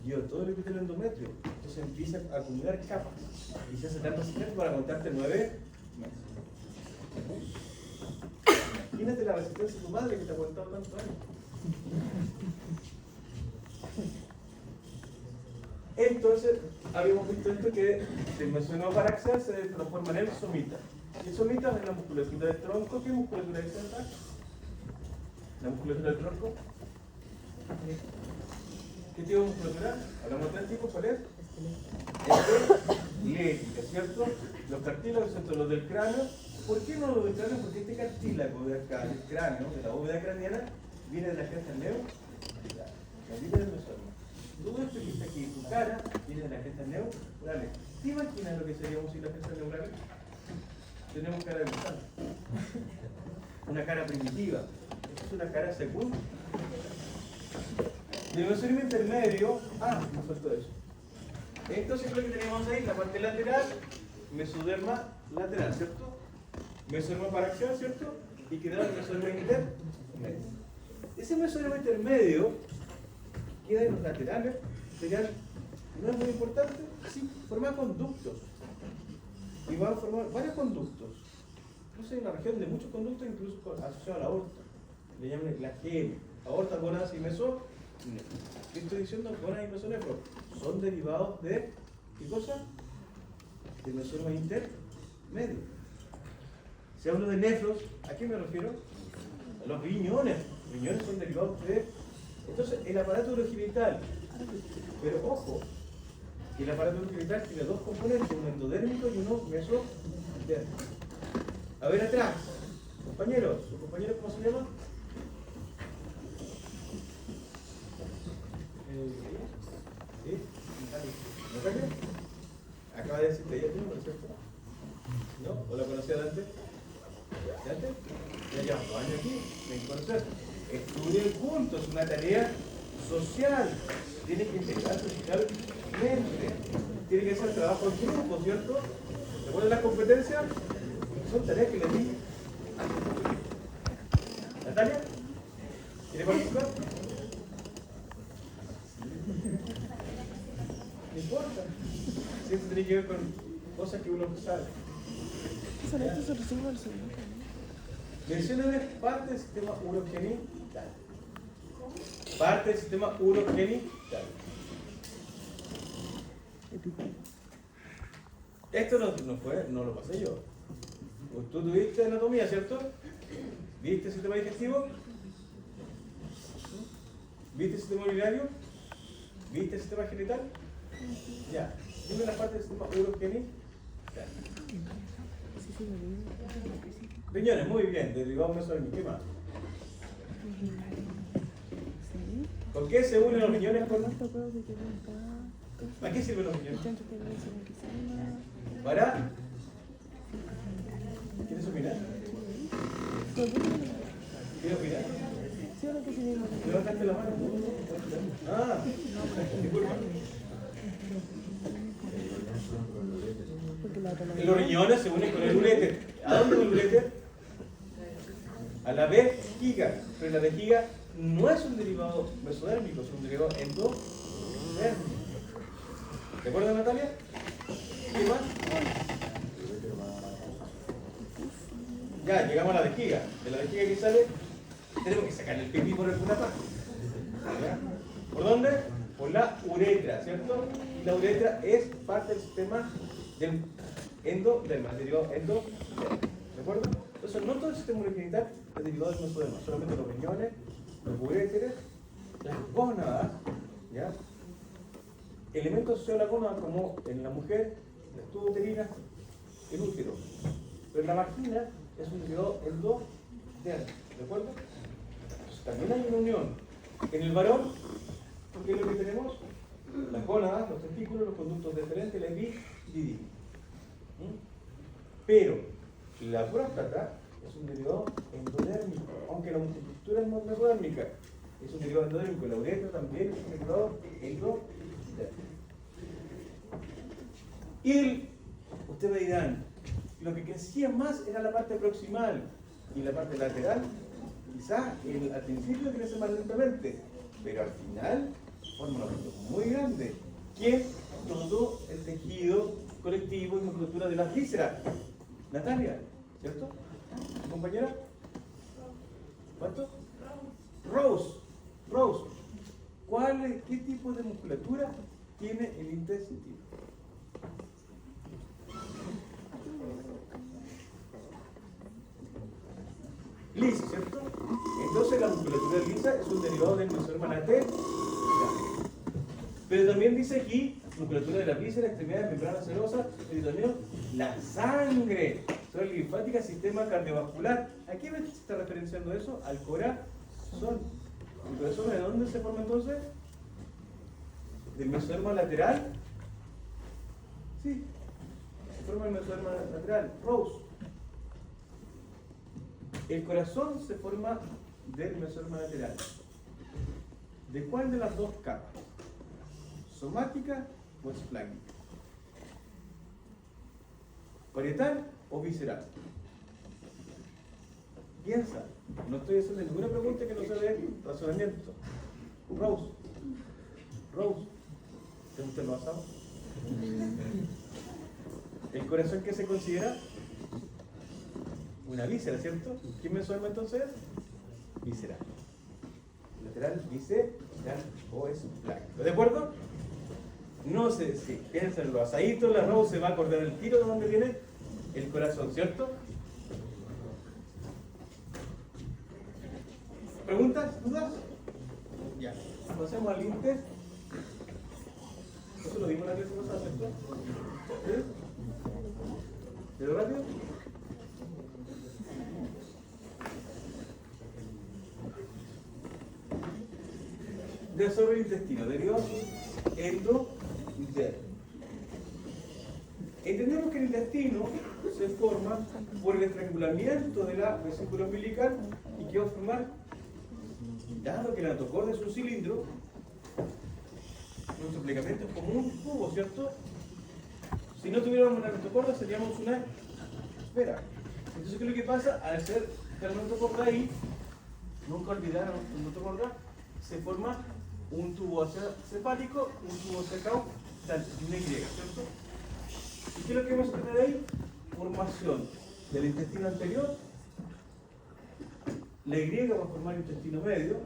lleva todo el epitelio del endometrio, entonces empieza a acumular capas y se hace tan resistente para aguantarte 9 meses. Imagínate la resistencia de tu madre que te ha aguantado tantos años. Entonces, habíamos visto esto que del mesonoma paraxial se transforma en el somita. Y son mitad de la musculatura del tronco. ¿Qué musculatura es esa? La musculatura del tronco. ¿Qué tipo de musculatura? Hablamos de tres tipos, ¿cuál es? Esquelética, ¿cierto? Los cartílagos, ¿cierto? Los del cráneo. ¿Por qué no los del cráneo? Porque este cartílago de acá, del cráneo, de la bóveda craneana, viene de la cresta neo, la viene del mesoma. Todo esto que está aquí en tu cara viene de la cresta neurales. ¿Te imaginas lo que seríamos sin las crestas neurales? Tenemos cara de gusano. Una cara primitiva. Esto es una cara secundaria. El mesodermo intermedio, me faltó eso. Entonces lo que tenemos ahí, la parte lateral, mesoderma lateral, ¿cierto? Mesoderma paraxial, ¿cierto? Y queda el mesoderma intermedio. Ese mesoderma intermedio queda en los laterales, no es muy importante, sí, forma conductos. Y va a formar varios conductos. Incluso hay una región de muchos conductos, incluso asociados a la aorta. Le llaman la GM, aorta, gónadas y mesonefro. ¿Qué estoy diciendo? Gónadas y mesonefro son derivados de, ¿qué cosa? Del mesoderma intermedio. Si hablo de nefros, ¿a qué me refiero? A los riñones. Los riñones son derivados de... Entonces, el aparato urogenital. Pero ojo, que el aparato urogenital tiene dos componentes, uno endodérmico y uno mesodérmico. A ver atrás, compañeros, ¿su compañero cómo se llama? ¿Sí? ¿Natalia? Acaba de decirte ella, ¿no es cierto? ¿No? ¿O la conocía de antes? ¿De antes? Ya llevamos 2 años aquí, me conocer. Estudien juntos, una tarea social. Tiene que integrarse socialmente. Tiene que ser trabajo en grupo, ¿cierto? ¿Se acuerdan las competencias? Son tareas que les di. ¿Natalia? ¿Quiere participar? No importa. Si esto tiene que ver con cosas que uno sabe. Mencionan parte del sistema urogenital. Parte del sistema urogenital. Esto no lo pasé yo. Tú tuviste anatomía, ¿cierto? ¿Viste el sistema digestivo? ¿Viste el sistema urinario? ¿Viste el sistema genital? Ya. Dime la parte del sistema urogenital. Riñones, muy bien. Derivado mesodérmico. ¿Qué más? ¿Con qué se unen los riñones? ¿Para qué sirven los riñones? ¿Para? ¿Quieres opinar? ¿Quieres opinar? ¿Levantaste la mano? Disculpa. Los riñones se unen con el uréter. ¿A dónde va el uréter? A la vejiga. Pero la vejiga no es un derivado mesodérmico, es un derivado endodérmico. ¿Te acuerdas, Natalia? ¿Qué más? Ya, llegamos a la vejiga. De la vejiga que sale, tenemos que sacar el pipí por alguna parte. ¿Ya? ¿Por dónde? Por la uretra, ¿cierto? Y la uretra es parte del sistema del endoderma, derivado endoderma. ¿De acuerdo? Entonces, no todo el sistema urogenital es derivado del mesoderma, solamente los riñones, los uréteres, las gónadas, ¿ya? Elementos asociados a la gónada, como en la mujer, la tubo uterina, el útero. Pero en la vagina es un derivado endoderma, ¿de acuerdo? Entonces, también hay una unión. En el varón, ¿qué es lo que tenemos? Las gónadas, los testículos, los conductos deferentes, la epididimia. Pero la próstata es un derivado endodérmico, aunque la multicultura es mesodérmica, es un derivado endodérmico. La uretra también es un derivado endodérmico. Y ustedes me dirán, lo que crecía más era la parte proximal y la parte lateral, quizás al principio crece más lentamente, pero al final forma una región muy grande, que es todo el tejido colectivo y musculatura de las vísceras. Natalia, ¿cierto? ¿Tu compañera? ¿Cuánto? Rose. ¿Qué tipo de musculatura tiene el intestino? musculatura lisa es un derivado del mesoderma lateral. Pero también dice aquí, musculatura de la víscera, extremidades, membrana serosa, peritoneum, la sangre, zona linfática, sistema cardiovascular. ¿A qué se está referenciando eso? Al corazón. ¿El corazón de dónde se forma entonces? ¿Del mesoderma lateral? Sí, se forma el mesoderma lateral. Rose. El corazón se forma del mesoderma lateral. ¿De cuál de las dos capas? ¿Somática o esplácnica? ¿Parietal o visceral? Piensa, no estoy haciendo ninguna pregunta que no sea de razonamiento. Rose, ¿te gusta el basado? ¿El corazón qué se considera? Una víscera, ¿cierto? ¿Quién me suena entonces? Visceral. Lateral, visceral o esplácnico. ¿De acuerdo? No sé si piensan los asaditos, la Rose se va a acordar el tiro de dónde viene el corazón, ¿cierto? ¿Preguntas? ¿Dudas? Ya. Pasemos al INTES. Eso lo dimos la clase pasada, ¿cierto? ¿Sí? ¿Pero rápido? Desorden intestino, derivado endo-interno. Entendemos que el intestino se forma por el estrangulamiento de la vesícula umbilical y que va a formar, dado que la notocorda es un cilindro, nuestro plegamiento es como un cubo, ¿cierto? Si no tuviéramos la notocorda seríamos una esfera. Entonces, ¿qué es lo que pasa? Al ser la notocorda ahí, nunca olvidar la notocorda, se forma un tubo cefálico, un tubo caudal, una Y, ¿cierto? ¿Y qué es lo que vamos a tener ahí? Formación del intestino anterior, la Y va a formar el intestino medio,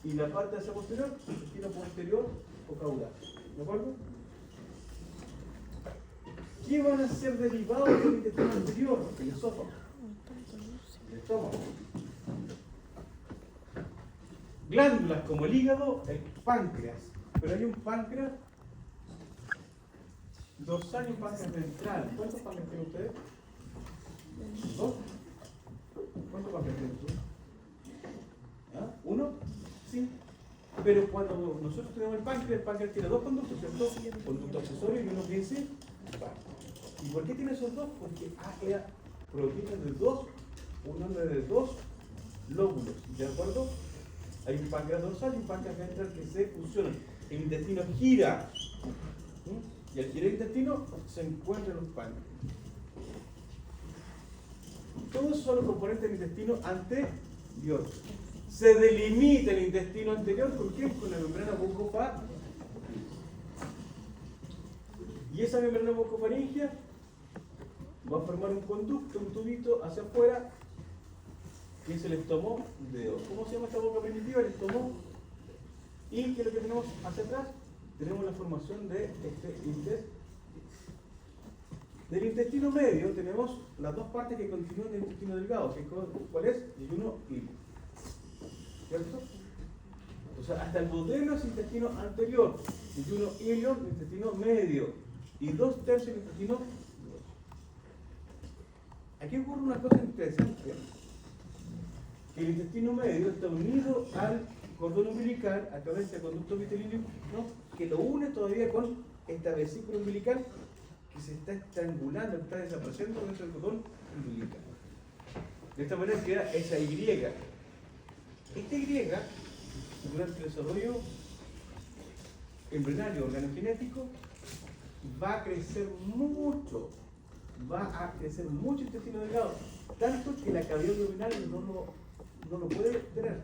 y la parte hacia posterior, intestino posterior o caudal. ¿De acuerdo? ¿Qué van a ser derivados del intestino anterior? El esófago, el estómago. Glándulas como el hígado, el páncreas. Pero hay un páncreas dorsal y un páncreas ventral. ¿Cuántos páncreas tienen ustedes? ¿Dos? ¿Cuántos páncreas tienen tú? ¿Ah? ¿Uno? Sí. Pero cuando nosotros tenemos el páncreas tiene dos conductos, ¿cierto? Conducto accesorio y uno principal. ¿Y por qué tiene esos dos? Porque proviene de dos, unión de dos lóbulos. ¿De acuerdo? Hay un páncreas dorsal y un páncreas ventral que se fusionan. El intestino gira. Y al girar el intestino se encuentran los páncreas. Todos son los componentes del intestino anterior. Se delimita el intestino anterior ¿con qué? Con la membrana bucofaringea. Y esa membrana bucofaringea va a formar un conducto, un tubito hacia afuera, que es el estómago de oro. ¿Cómo se llama esta boca primitiva? El estómago. ¿Y qué es lo que tenemos hacia atrás? Tenemos la formación de este intestino. Del intestino medio tenemos las dos partes que continúan del intestino delgado. ¿Cuál es? Yeyuno y hilo. ¿Cierto? O sea, hasta el duodeno es intestino anterior, yeyuno y hilo, intestino medio, y 2/3 del intestino. Aquí ocurre una cosa interesante, que el intestino medio está unido al cordón umbilical a través del conducto vitelíneo, ¿no? Que lo une todavía con esta vesícula umbilical que se está estrangulando, está desapareciendo dentro del cordón umbilical. De esta manera queda esa Y. Esta Y, durante el desarrollo embrionario organogenético, va a crecer mucho el intestino delgado, tanto que la cavidad abdominal no lo puede tener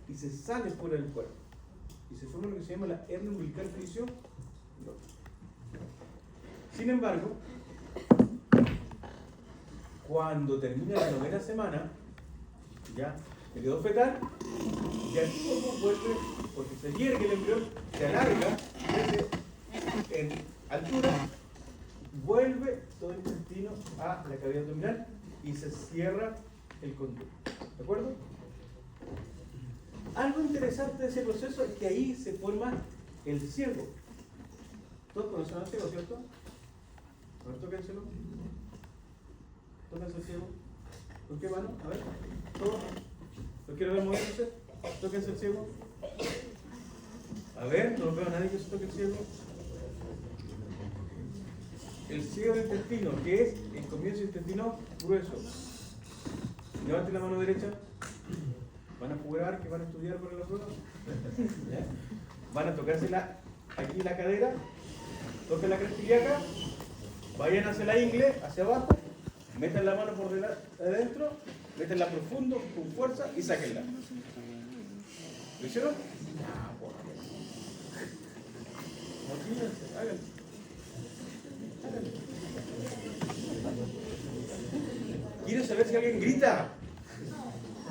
y se sale fuera del cuerpo y se forma lo que se llama la hernia umbilical fricción. Sin embargo, cuando termina la 9ª semana, ya periodo fetal, ya el cuerpo vuelve, porque se hiergue el embrión, se alarga, crece en altura, vuelve todo el intestino a la cavidad abdominal y se cierra el conducto. ¿De acuerdo? interesante de ese proceso es que ahí se forma el ciego. Todos conocen al ciego, ¿cierto? A ver, tóquenselo. Tóquense el ciego. ¿Con qué mano? A ver. Todos. ¿Lo quiero ver moverse? Tóquense el ciego. A ver, no veo a nadie que se toque el ciego. El ciego del intestino, que es el comienzo del intestino grueso. Levanten la mano derecha. Van a jugar, que van a estudiar por la prueba. ¿Ya? Van a tocarse aquí la cadera. Toquen la crespiliaca. Vayan hacia la ingle, hacia abajo. Metan la mano por adentro. Métanla profundo, con fuerza y sáquenla. ¿Lo hicieron? No, háganlo. Quiero saber si alguien grita,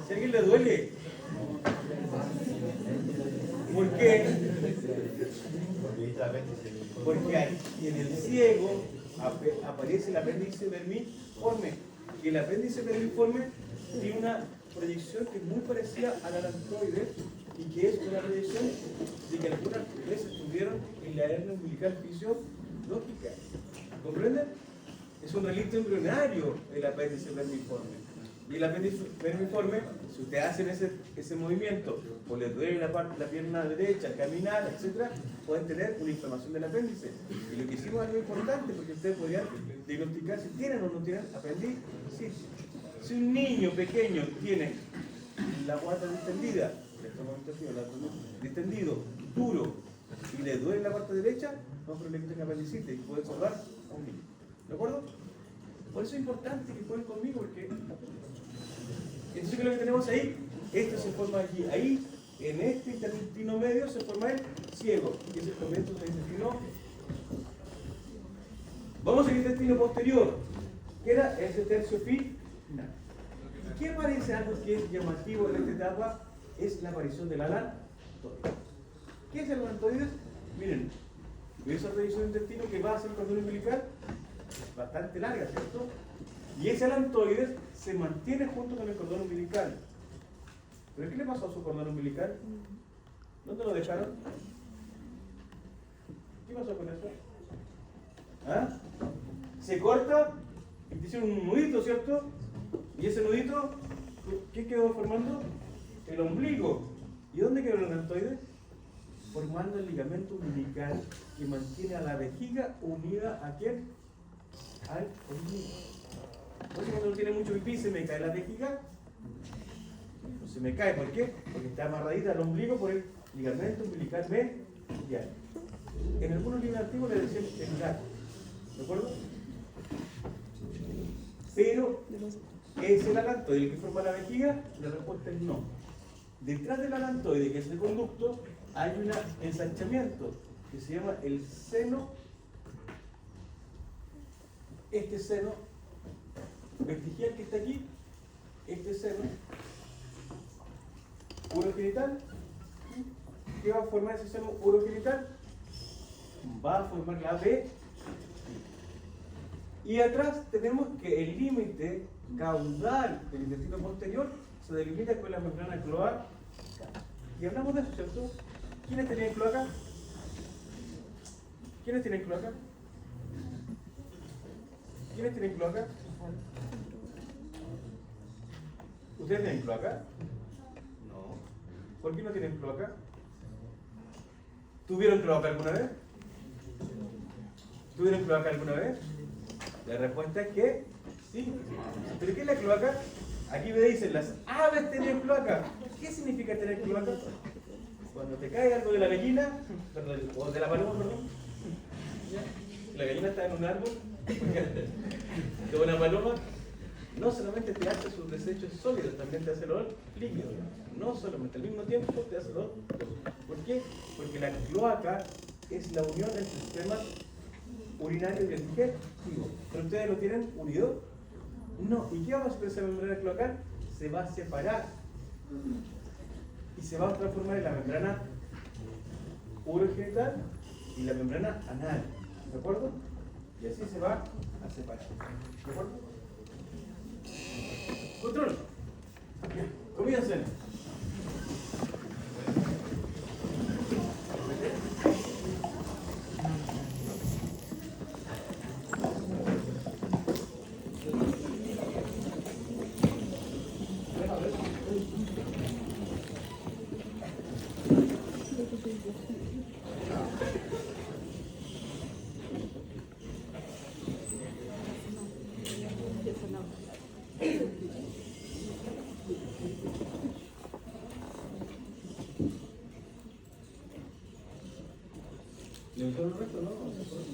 si a alguien le duele. ¿Por qué? Porque aquí en el ciego aparece el apéndice vermiforme. Y el apéndice vermiforme tiene una proyección que es muy parecida a la alantoide y que es una proyección de que algunas veces tuvieron en la hernia umbilical fisiológica. ¿Comprenden? Es un relicto embrionario el apéndice vermiforme. Y el apéndice vermiforme, si ustedes hacen ese movimiento o les duele la pierna derecha al caminar, etc., pueden tener una inflamación del apéndice. Y lo que hicimos es algo importante porque ustedes podrían diagnosticar si tienen o no tienen apendicitis. Si un niño pequeño tiene la guata distendida, distendido, duro, y le duele la parte derecha, no es probable que tenga apendicitis y puede salvar a un niño. ¿De acuerdo? Por eso es importante que jueguen conmigo, porque entonces lo que tenemos ahí, esto se forma aquí, ahí, en este intestino medio se forma el ciego, que es el comienzo del intestino. Vamos al intestino posterior, que era ese tercio final. ¿Y qué parece algo que es llamativo en esta etapa? Es la aparición del alantoide. ¿Qué es el alantoide? Miren, esa proyección del intestino que va hacia el cordón umbilical, bastante larga, ¿cierto? Y ese alantoide se mantiene junto con el cordón umbilical. ¿Pero qué le pasó a su cordón umbilical? ¿Dónde lo dejaron? ¿Qué pasó con eso? ¿Ah? Se corta y te hicieron un nudito, ¿cierto? Y ese nudito, ¿qué quedó formando? El ombligo. ¿Y dónde quedó el alantoide? Formando el ligamento umbilical que mantiene a la vejiga unida ¿a quién? Al ombligo. Entonces cuando uno tiene mucho pipí se me cae la vejiga. No se me cae, ¿por qué? Porque está amarradita al ombligo por el ligamento umbilical medial. En algunos libros antiguos le decían el gato. ¿De acuerdo? Pero ¿es el alantoide el que forma la vejiga? La respuesta es no. Detrás del alantoide, que es el conducto, hay un ensanchamiento que se llama el seno. Este seno vestigial que está aquí, este seno urogenital, ¿qué va a formar ese seno urogenital? Va a formar la B. Y atrás tenemos que el límite caudal del intestino posterior se delimita con la membrana cloaca. Y hablamos de eso, ¿cierto? ¿Quiénes tenían cloaca? ¿Quiénes tienen cloaca? ¿Quiénes tienen cloaca? ¿Ustedes tienen cloaca? No. ¿Por qué no tienen cloaca? ¿Tuvieron cloaca alguna vez? ¿Tuvieron cloaca alguna vez? La respuesta es que sí. ¿Pero qué es la cloaca? Aquí me dicen, las aves tenían cloaca. ¿Qué significa tener cloaca? Cuando te cae algo de la gallina, perdón, o de la paloma, perdón, ¿ya? La gallina está en un árbol, de una paloma, no solamente te hace sus desechos sólidos, también te hace el olor líquido. No solamente al mismo tiempo te hace el olor. ¿Por qué? Porque la cloaca es la unión del sistema urinario y el digestivo. ¿Pero ustedes lo tienen unido? No. ¿Y qué va a hacer esa membrana cloacal? Se va a separar y se va a transformar en la membrana urogenital y la membrana anal. ¿De acuerdo? Y así se va a separar. ¿De acuerdo? Control. Bien. Comiencen. todo el resto, ¿no? No se puede.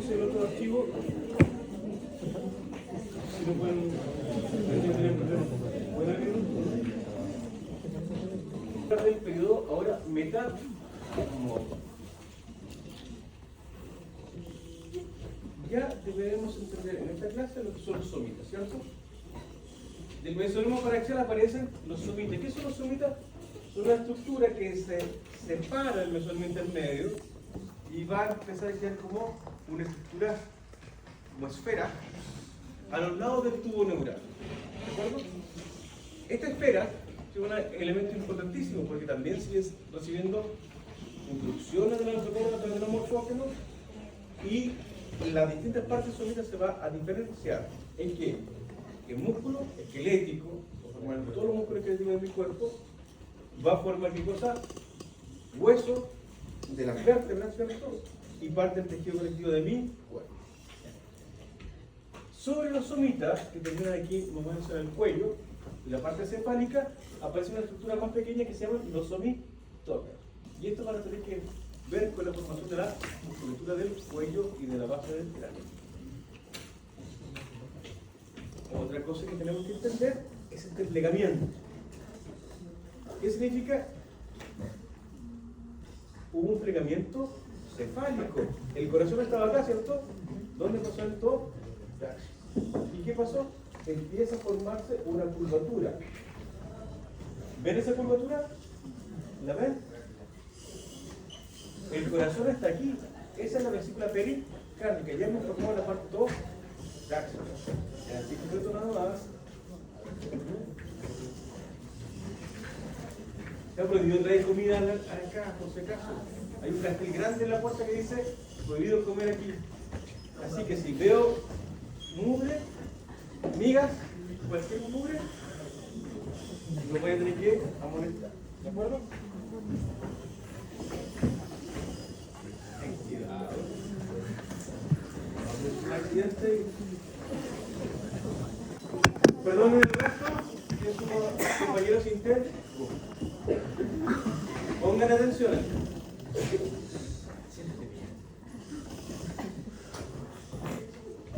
El otro archivo, si no pueden abrirlo, el periodo ahora meta modo. Ya debemos entender en esta clase lo que son los somitas, ¿cierto? Del mesodermo paraxial aparecen los somitas. ¿Qué son los somitas? Son una estructura que se separa del mesodermo intermedio y va a empezar a quedar como una estructura como esfera a los lados del tubo neural. ¿De acuerdo? Esta esfera es un elemento importantísimo porque también sigues recibiendo instrucciones de la anatomía de los morfógenos y las distintas partes somitas se va a diferenciar en que el músculo esquelético, como todos los músculos esqueléticos de mi cuerpo, va a formar ¿qué cosa? Hueso de las vértebras, ¿cierto? Y parte del tejido conectivo de mi cuerpo. Sobre los somitas, que terminan aquí, más o menos en el cuello, y la parte cefálica, aparece una estructura más pequeña que se llama los somitómeros. Y esto van a tener que ver con la formación de la musculatura del cuello y de la base del cráneo. Otra cosa que tenemos que entender es este plegamiento. ¿Qué significa? Hubo un plegamiento cefálico. El corazón estaba acá, ¿cierto? ¿Dónde pasó el tórax? ¿Y qué pasó? Empieza a formarse una curvatura. ¿Ven esa curvatura? ¿La ven? El corazón está aquí. Esa es la vesícula pericárdica. Ya hemos formado la parte tórax. Así que esto nada más. Está prohibido traer comida acá, por si acaso. Hay un cartel grande en la puerta que dice prohibido comer aquí. Así que si veo mugre, migas, cualquier mugre, lo voy a tener que amonestar. ¿De acuerdo? Ten cuidado. Un accidente. Perdonen el resto, que es unos compañeros internos. Pongan atención. Siéntate bien.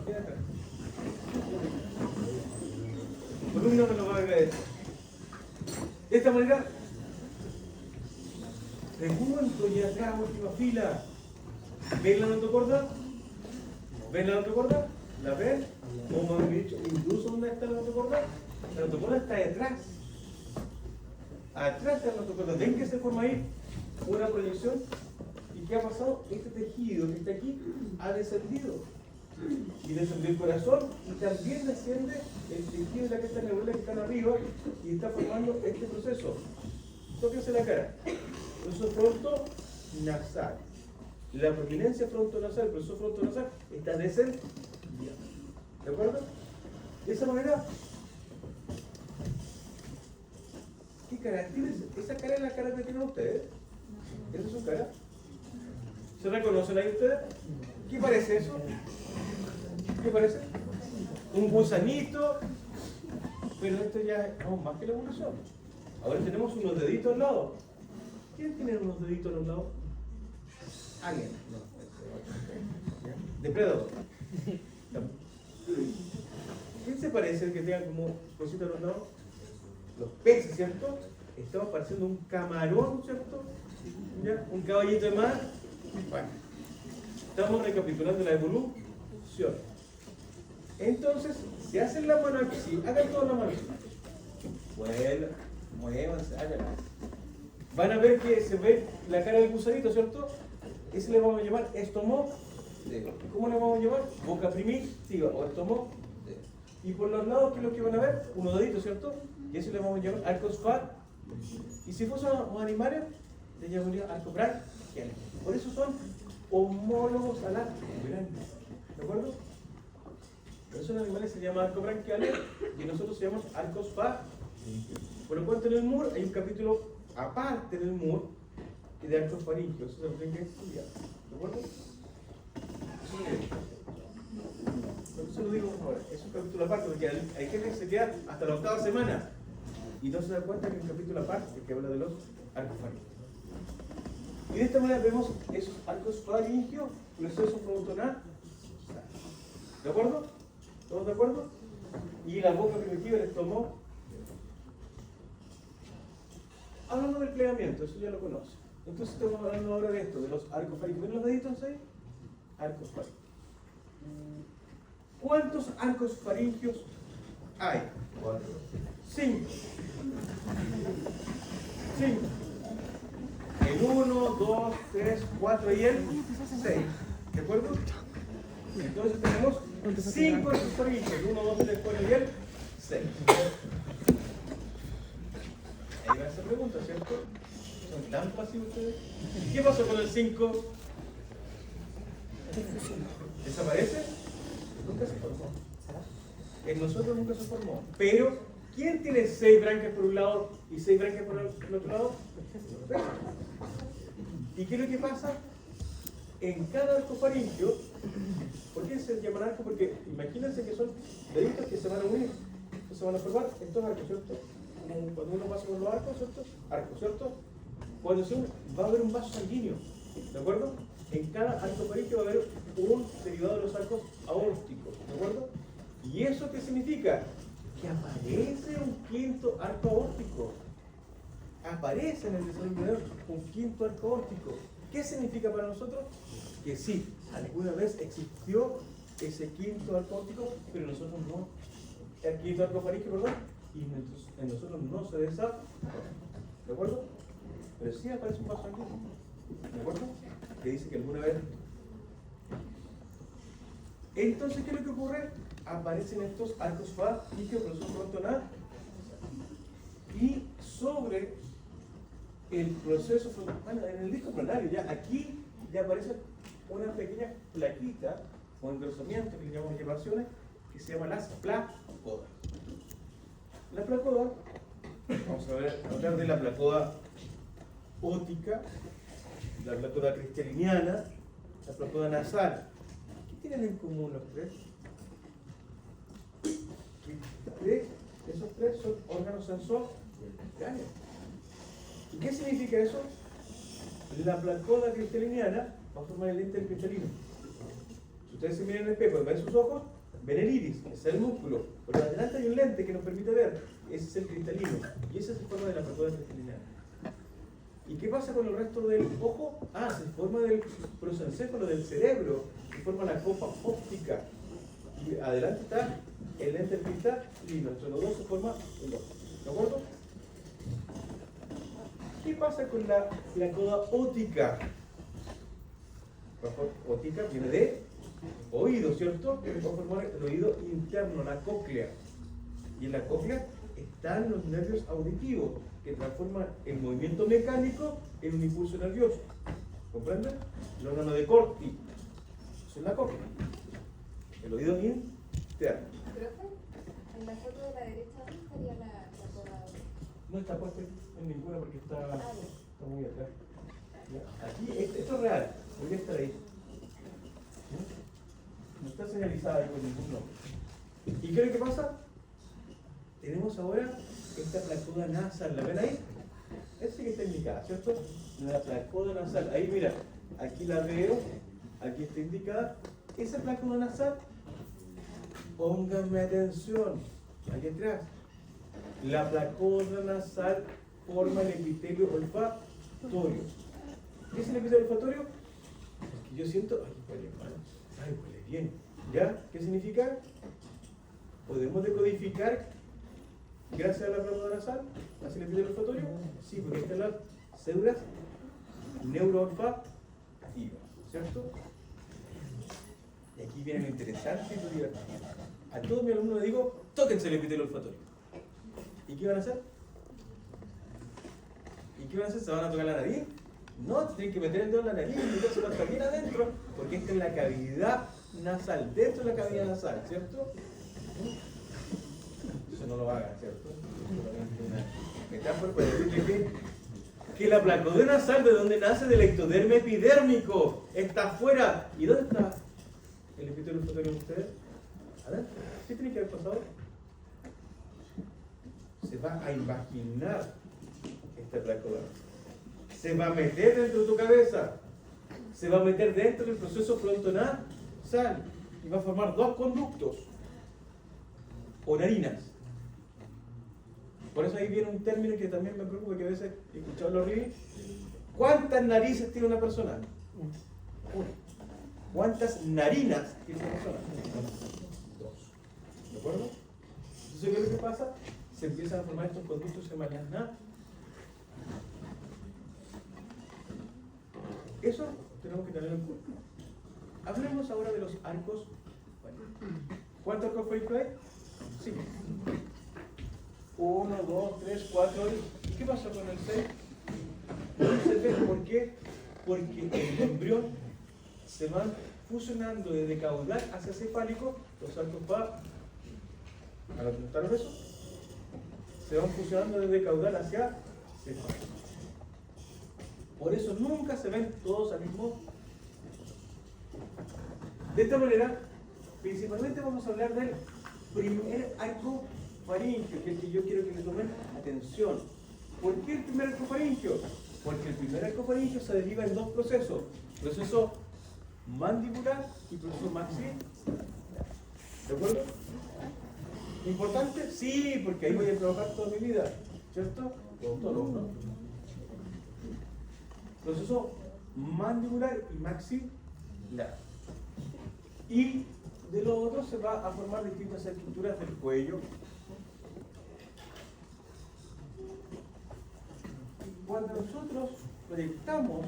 Quédate. Columna me lo va a agradecer. De esta manera, pregunto y acá, última fila. ¿Ven la notocorda? ¿Ven la notocorda? ¿La ven? Como me han dicho, incluso ¿dónde está la notocorda? La notocorda está detrás. Atrás de la notocorda. ¿Ven que se forma ahí una proyección? ¿Y qué ha pasado? Este tejido que está aquí ha descendido. Y descendió el corazón y también desciende el tejido de la cresta neuronal que están arriba y está formando este proceso. Tóquense la cara. Proceso frontonasal. La prominencia frontonasal, el proceso frontonasal está descendiendo. ¿De acuerdo? De esa manera, ¿qué cara tiene? ¿Esa cara es la cara que tienen ustedes? ¿Esa es su cara? ¿Se reconocen ahí ustedes? ¿Qué parece eso? ¿Qué parece? Un gusanito. Pero esto ya es más que la evolución. Ahora tenemos unos deditos al lado. ¿Quién tiene unos deditos a los lados? Alguien. No. Depredador. ¿Quién se parece el que tenga como cositas a los lados? Los peces, ¿cierto? Estamos pareciendo un camarón, ¿cierto? ¿Ya? Un caballito de mar. Bueno, estamos recapitulando la evolución. Entonces, si hacen la mano aquí, sí, hagan toda la mano. Bueno, muévanse, háganla. Van a ver que se ve la cara del gusanito, ¿cierto? Ese le vamos a llamar estómago. ¿Cómo le vamos a llamar? Boca primitiva o estómago. Y por los lados, ¿qué es lo que van a ver? Unos deditos, ¿cierto? Y eso le vamos a llamar arcos faciales. Y si fuésemos animales, le llamaría arcos branquiales. Por eso son homólogos al arco. ¿De acuerdo? Por eso en animales se llama arcos branquiales y nosotros se llamamos arcos faciales. Por lo cual en el MUR hay un capítulo aparte del MUR de arcos faringios. Eso se lo tienen que estudiar. ¿De acuerdo? Eso lo digo ahora. Es un capítulo aparte porque hay gente que se queda hasta la 8ª semana y no se da cuenta que es un capítulo aparte que habla de los arcos faringios. Y de esta manera vemos esos arcos faringios, proceso frontonal. ¿De acuerdo? ¿Todos de acuerdo? Y la boca primitiva les tomó. Hablando del plegamiento, eso ya lo conoce. Entonces estamos hablando ahora de esto, de los arcos faringios. ¿Ven los deditos ahí? Arcos faringios. ¿Cuántos arcos faringios hay? 5. 5. El 1, 2, 3, 4 y el 6. ¿De acuerdo? Entonces tenemos 5 arcos faringios. 1, 2, 3, 4 y el 6. Ahí va esa pregunta, ¿cierto? ¿Son tan pasivos ustedes? ¿Qué pasó con el 5? ¿Desaparece? Nunca se formó. En nosotros nunca se formó. Pero, ¿quién tiene 6 branquias por un lado y 6 branquias por el otro lado? ¿Y qué es lo que pasa? En cada arco faringio, ¿por qué se llaman arcos? Porque imagínense que son deditos que se van a unir, que se van a formar estos arcos, ¿cierto? Cuando uno pasa por los arcos, ¿cierto? Arcos, ¿cierto? Cuando se une, va a haber un vaso sanguíneo, ¿de acuerdo? En cada arco faringio va a haber un derivado de los arcos aórticos, ¿de acuerdo? ¿Y eso qué significa? Que aparece un quinto arco aórtico. Aparece en el desarrollo un quinto arco aórtico. ¿Qué significa para nosotros? Que sí, alguna vez existió ese quinto arco aórtico, pero nosotros no. El quinto arco faringio, perdón, y en nosotros no se desarrolla. ¿De acuerdo? Pero sí aparece un vaso sanguíneo. ¿De acuerdo? Que dice que alguna vez. Entonces, ¿qué es lo que ocurre? Aparecen estos arcos faringios, proceso frontonal, y sobre el proceso, bueno, en el disco coronario, ya aquí ya aparece una pequeña plaquita o engrosamiento que le llamamos elevaciones, que se llama las placodas. La placoda, vamos a hablar de la placoda ótica, la placoda cristaliniana, la placoda nasal. ¿Qué tienen en común los tres? Esos tres son órganos sensoriales. ¿Y qué significa eso? La placoda cristaliniana va a formar el lente del cristalino. Si ustedes se miran en el espejo y ven sus ojos, ven el iris, ese es el músculo. Pero adelante hay un lente que nos permite ver, ese es el cristalino. Y esa es la forma de la placoda cristaliniana. ¿Y qué pasa con el resto del ojo? Se forma del prosencéfalo del cerebro, se forma la copa óptica. Y adelante está el lente del cristalino. Entre los dos se forma el ojo. ¿De acuerdo? ¿Qué pasa con la placoda ótica? La ótica viene de oído, ¿cierto? Va a formar el oído interno, la cóclea. Y en la cóclea están los nervios auditivos, que transforman el movimiento mecánico en un impulso nervioso. ¿Comprenden? El órgano de Corti. Eso es la cóclea. El oído interno. ¿Profe? En la foto de la derecha, ¿dónde estaría la placoda? No está puesta en ninguna porque está muy atrás. ¿Ya? Aquí, esto es real, podría estar ahí. No está señalizada ahí con ningún nombre. ¿Y qué es lo que pasa? Tenemos ahora esta placoda nasal, ¿la ven ahí? Esa sí que está indicada, ¿cierto? La placoda nasal, ahí mira, aquí la veo, aquí está indicada. Esa placoda nasal, pónganme atención, aquí atrás. La placoda nasal forma el epitelio olfatorio. ¿Qué es el epitelio olfatorio? Es que yo siento, ay, huele mal, ay, huele bien. ¿Ya? ¿Qué significa? ¿Podemos decodificar gracias a la placoda nasal hacia el epitelio olfatorio? Sí, porque están las células neuroolfativas, ¿cierto? Y aquí viene lo interesante y lo divertido. A todos mis alumnos les digo, tóquense el epitelio olfatorio. ¿Y qué van a hacer? ¿Y qué van a hacer? ¿Se van a tocar la nariz? No, tienen que meter el dedo en la nariz y metérselo hasta bien adentro, porque esta es la cavidad nasal, dentro de la cavidad nasal, ¿cierto? Eso no lo hagan, ¿cierto? Solamente una metáfora para decirle que la placodea nasal, de donde nace del ectodermo epidérmico, está afuera. ¿Y dónde está el epitelio olfatorio de ustedes? A ver, ¿qué tiene que haber pasado? Se va a imaginar esta placodea. Se va a meter dentro de tu cabeza. Se va a meter dentro del proceso frontonasal y va a formar dos conductos o narinas. Por eso ahí viene un término que también me preocupa, que a veces he escuchado los reviews. ¿Cuántas narices tiene una persona? Una. ¿Cuántas narinas tiene una persona? Dos. ¿De acuerdo? Entonces, ¿qué es lo que pasa? Se empiezan a formar estos conductos en mañana. Eso tenemos que tenerlo en cuenta. Hablemos ahora de los arcos. ¿Cuántos arcos faríngicos hay? 5. 1, 2, 3, 4. ¿Y qué pasa con el 6? No se ve. ¿Por qué? Porque el embrión se van fusionando desde caudal hacia cefálico. Los arcos van a notaron eso. Se van fusionando desde caudal hacia cefálico. Por eso nunca se ven todos al mismo tiempo. De esta manera, principalmente vamos a hablar del primer arco faríngeo, que es el que yo quiero que le tomen atención. ¿Por qué el primer arco faríngeo? Porque el primer arco faríngeo se deriva en dos procesos: proceso mandibular y proceso maxilar. ¿De acuerdo? ¿Importante? Sí, porque ahí voy a trabajar toda mi vida, ¿cierto? Odontólogo, ¿no? Proceso mandibular y maxilar. Y de lo otro se va a formar distintas estructuras del cuello. Cuando nosotros proyectamos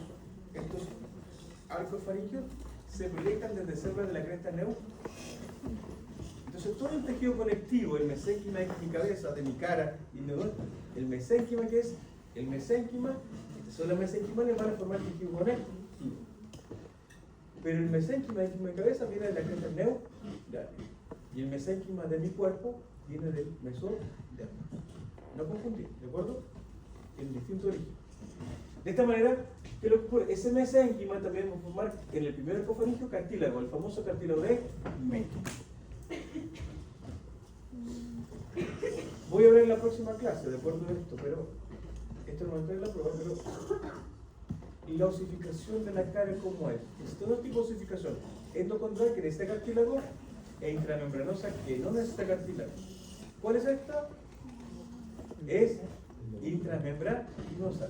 estos arcos faríngeos, se proyectan desde cerca de la cresta neural. Entonces todo el tejido conectivo, el mesénquima de mi cabeza, de mi cara y de el mesénquima, que es el mesénquima, son las mesenquimales, van a formar tejido conectivo. Pero el mesénquima de mi cabeza viene de la cresta neural y el mesénquima de mi cuerpo viene del mesodermo. No confundir, ¿de acuerdo? En distinto origen. De esta manera, ¿qué lo que ocurre? Ese mesénquima también va a formar en el primer arco faríngeo cartílago, el famoso cartílago de Meckel. Voy a ver en la próxima clase, de acuerdo a esto, pero esto no va a entrar en la prueba, pero la osificación de la cara, ¿cómo es? Existe dos tipos de osificación: endocondral, que necesita cartílago, e intramembranosa, que no necesita cartílago. ¿Cuál es esta? Es intramembranosa.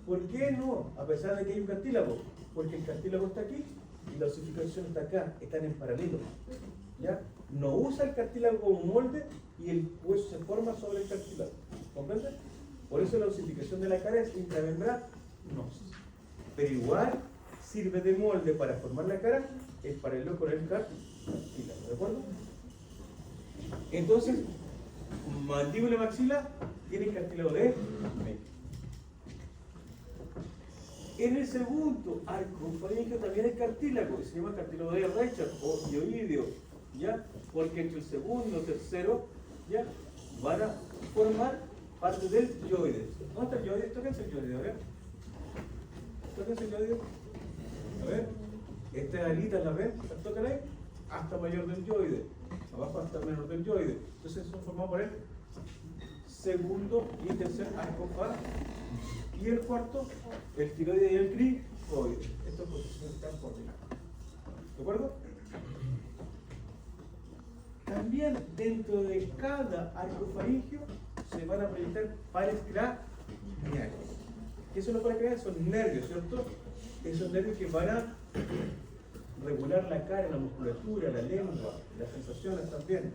¿Por qué no? A pesar de que hay un cartílago, porque el cartílago está aquí y la osificación está acá, están en paralelo. ¿Ya? No usa el cartílago como molde y el hueso se forma sobre el cartílago. ¿Comprende? Por eso la osificación de la cara es intramembranosa. Pero igual sirve de molde para formar la cara, es paralelo con el cartílago. ¿De acuerdo? Entonces, mandíbula y maxila tienen cartílago de Meckel. En el segundo arco faríngeo también hay cartílago, que se llama cartílago de Reichert o dioideo, ¿ya? Porque entre el segundo y el tercero, ¿ya?, van a formar parte del dioide. ¿Dónde está el dioide? Tóquense el dioide, a ver. Tóquense el dioide. A ver. Estas alitas las ven, las tocan ahí, hasta mayor del dioide, abajo hasta menor del dioide. Entonces son formados por el segundo y tercer arco faríngeo. Y el cuarto, el tiroide y el cricoide. Estas posiciones están coordinadas. ¿De acuerdo? También dentro de cada arco faríngeo se van a proyectar pares craneales. ¿Qué son los pares craneales? Son nervios, ¿cierto? Esos nervios que van a regular la cara, la musculatura, la lengua, las sensaciones también.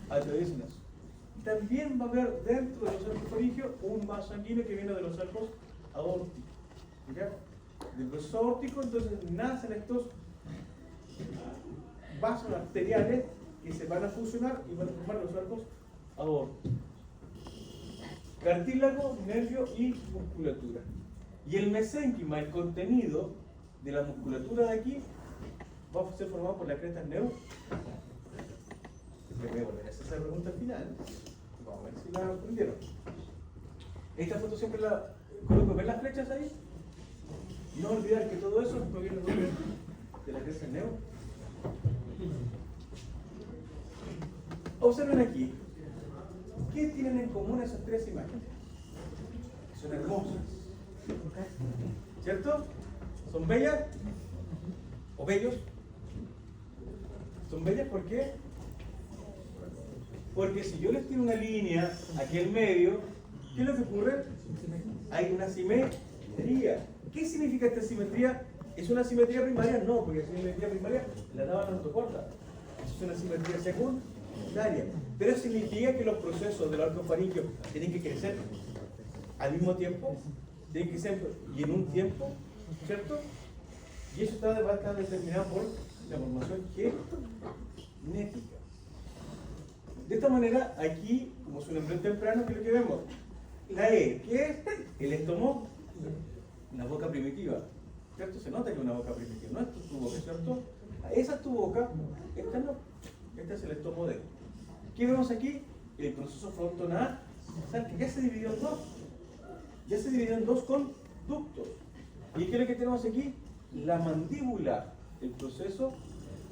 Atraviesan eso. También va a haber dentro de los arcos faríngeos un vaso sanguíneo que viene de los arcos aórticos. ¿Ya? Del proceso aórtico, entonces nacen estos vasos arteriales que se van a fusionar y van a formar los arcos aortos. Cartílago, nervio y musculatura. Y el mesénquima, el contenido de la musculatura de aquí, va a ser formado por la cresta neuronal. Me voy a volver a hacer esa pregunta al final. Vamos a ver si la aprendieron. Esta foto siempre la coloco. ¿Ven las flechas ahí? No olvidar que todo eso proviene de la cresta neuronal. Observen aquí. ¿Qué tienen en común esas tres imágenes? Son hermosas. ¿Cierto? ¿Son bellas? ¿O bellos? ¿Son bellas por qué? Porque si yo les tiro una línea aquí en medio, ¿qué es lo que ocurre? Hay una simetría. ¿Qué significa esta simetría? ¿Es una simetría primaria? No, porque la simetría primaria la daban en ortocorda. Es una simetría secundaria. Pero significa que los procesos del arco faríngeo tienen que crecer al mismo tiempo, tienen que ser y en un tiempo, ¿cierto? Y eso va a estar determinado por la formación genética. De esta manera, aquí, como es un embrión temprano, ¿qué es lo que vemos? La E, ¿qué es? El estómago, la boca primitiva. ¿Cierto? Se nota que es una boca primitiva, no es tu boca, ¿cierto? Esa es tu boca, esta no. Este es el estómago D. ¿Qué vemos aquí? El proceso frontonasal, que ya se dividió en dos. Ya se dividió en dos conductos. ¿Y qué es lo que tenemos aquí? La mandíbula, el proceso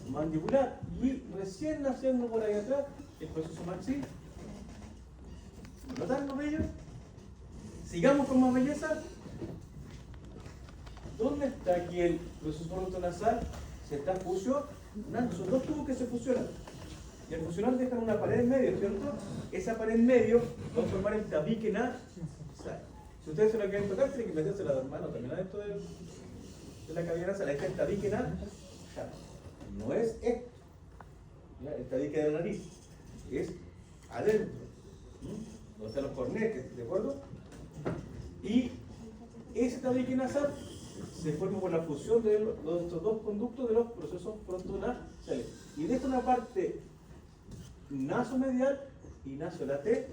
mandibular. Y recién naciendo por ahí atrás, el proceso maxilar. ¿Notaron lo bello? Sigamos con más belleza. ¿Dónde está aquí el proceso frontonasal? Se está fusionando. Son dos tubos que se fusionan. Y al fusionar dejan una pared en medio, ¿cierto? Esa pared en medio va a formar el tabique nasal. Si ustedes se lo quieren tocar, tienen que meterse las manos también adentro de la cavidad nasal. Ahí está el tabique nasal. No es esto, ¿ya? El tabique de la nariz. Es adentro. Donde están los cornetes, ¿de acuerdo? Y ese tabique nasal se forma por la fusión de estos dos conductos de los procesos frontonasales. Y de esta una parte nasomedial y nasolateral.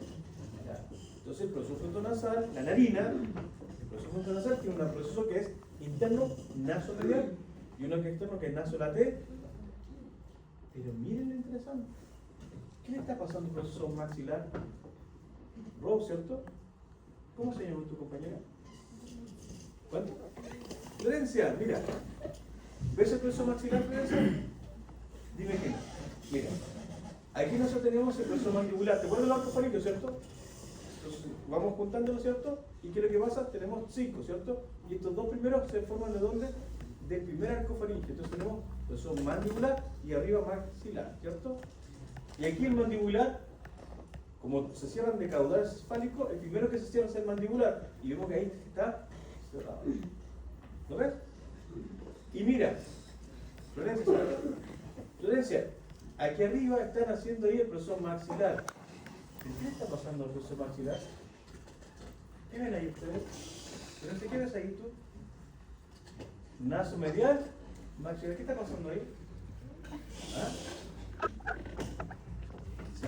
Entonces el proceso frontonasal, la narina, el proceso frontonasal tiene un proceso que es interno nasomedial y uno que es externo que es nasolateral. Pero miren lo interesante. ¿Qué le está pasando al proceso maxilar? Rob, ¿cierto? ¿Cómo se llama tu compañera? ¿Cuánto? Florencia, mira. ¿Ves el proceso maxilar, Florencia? Dime que no. Mira. Aquí nosotros tenemos el proceso mandibular. ¿Te acuerdas del arco faríngeo, cierto? Entonces, vamos juntándolo, ¿cierto? ¿Y qué es lo que pasa? Tenemos 5, ¿cierto? Y estos dos primeros se forman de dónde? Del primer arco faríngeo. Entonces tenemos el proceso mandibular y arriba maxilar, ¿cierto? Y aquí el mandibular, como se cierran de caudal cefálico, el primero que se cierra es el mandibular. Y vemos que ahí está cerrado. ¿Lo ves? Y mira, Florencia, aquí arriba están haciendo ahí el proceso maxilar. ¿Qué está pasando el proceso maxilar? ¿Qué ven ahí ustedes? Florencia, ¿qué ves ahí tú? Nasomedial, maxilar. ¿Qué está pasando ahí? ¿Ah? ¿Se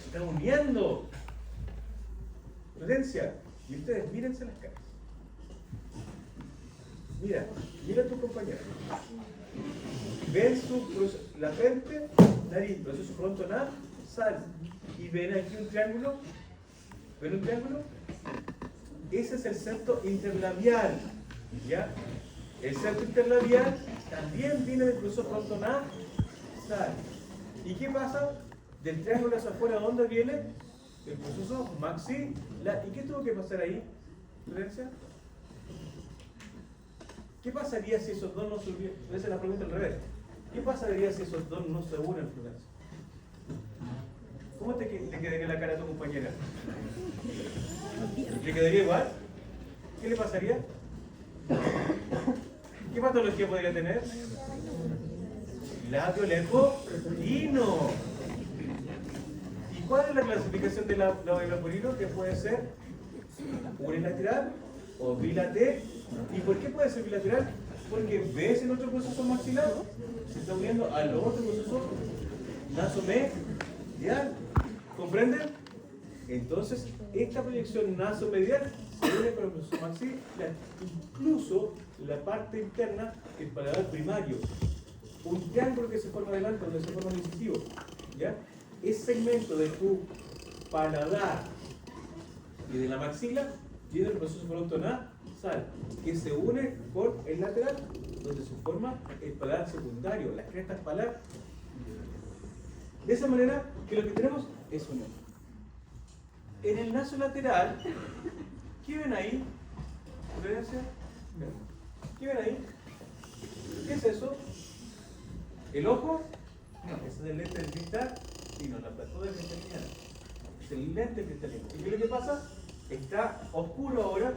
está uniendo? Florencia, y ustedes mírense las caras. Mira a tu compañero. Ven la frente, nariz, proceso frontonasal. Y ven aquí un triángulo. ¿Ven un triángulo? Ese es el septo interlabial. ¿Ya? El septo interlabial también viene del proceso frontonasal. ¿Y qué pasa? Del triángulo hacia afuera, ¿dónde viene? El proceso maxilar. ¿Y qué tuvo que pasar ahí, Florencia? ¿Qué pasaría si esos dos no se unen? Esa es la pregunta al revés. ¿Qué pasaría si esos dos no se unen, Florencia? ¿Cómo te quedaría la cara a tu compañera? ¿Le quedaría igual? ¿Qué le pasaría? ¿Qué patología podría tener? Labio leporino. ¿Y cuál es la clasificación de labio leporino? Que puede ser unilateral o bilateral. ¿Y por qué puede ser bilateral? Porque ves el otro proceso maxilar, se está uniendo al otro proceso nasomedial. ¿Comprenden? Entonces, esta proyección nasomedial se une con el proceso maxilar, incluso la parte interna, el paladar primario. Un triángulo que se forma adelante, donde se forma un incisivo. ¿Ya? Ese segmento de tu paladar y de la maxila tiene el proceso producto nasal, que se une con el lateral, donde se forma el paladar secundario, las crestas palar. De esa manera que lo que tenemos es unión. En el naso lateral, ¿qué ven ahí? ¿Prudencia? ¿Qué ven ahí? ¿Qué es eso? ¿El ojo? No, ese es el lente del cristal, sino la plataforma de cristalina. Es el lente cristalino. ¿Y qué es lo que pasa? Está oscuro ahora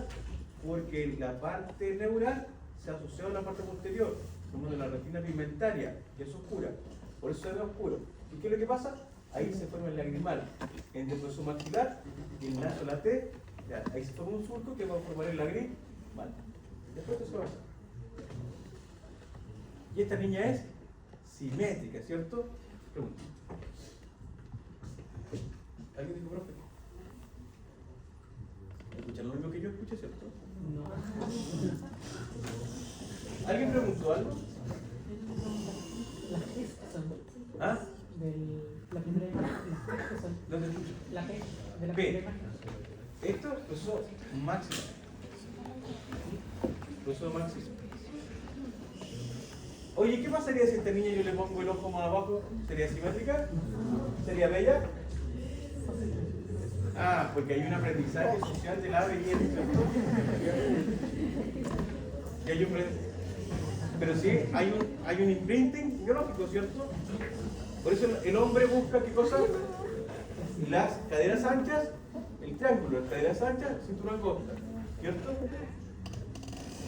porque la parte neural se asoció a la parte posterior, como de la retina pigmentaria, que es oscura. Por eso se ve oscuro. ¿Y qué es lo que pasa? Ahí se forma el lagrimal entre el proceso maxilar y el naso lateral. Ahí se forma un surco que va a formar el lagrimal. Después eso va a pasar. Y esta niña es simétrica, ¿cierto? Pregunta. ¿Alguien dijo, profe? ¿Escuchan lo mismo que yo escuché, cierto? No. ¿Alguien preguntó algo? Las P son ¿Ah? la primera imagen. Las P son ¿Dónde escucho? la P de la P. primera imagen. Esto, proceso máximo. Proceso máximo. Oye, ¿qué pasaría si a esta niña yo le pongo el ojo más abajo? ¿Sería simétrica? ¿Sería bella? Ah, porque hay un aprendizaje social de la belleza. Y hay un, pero sí, hay un imprinting biológico, ¿cierto? Por eso el hombre busca, ¿qué cosa? Las caderas anchas, el triángulo, las caderas anchas, cintura angosta, ¿cierto?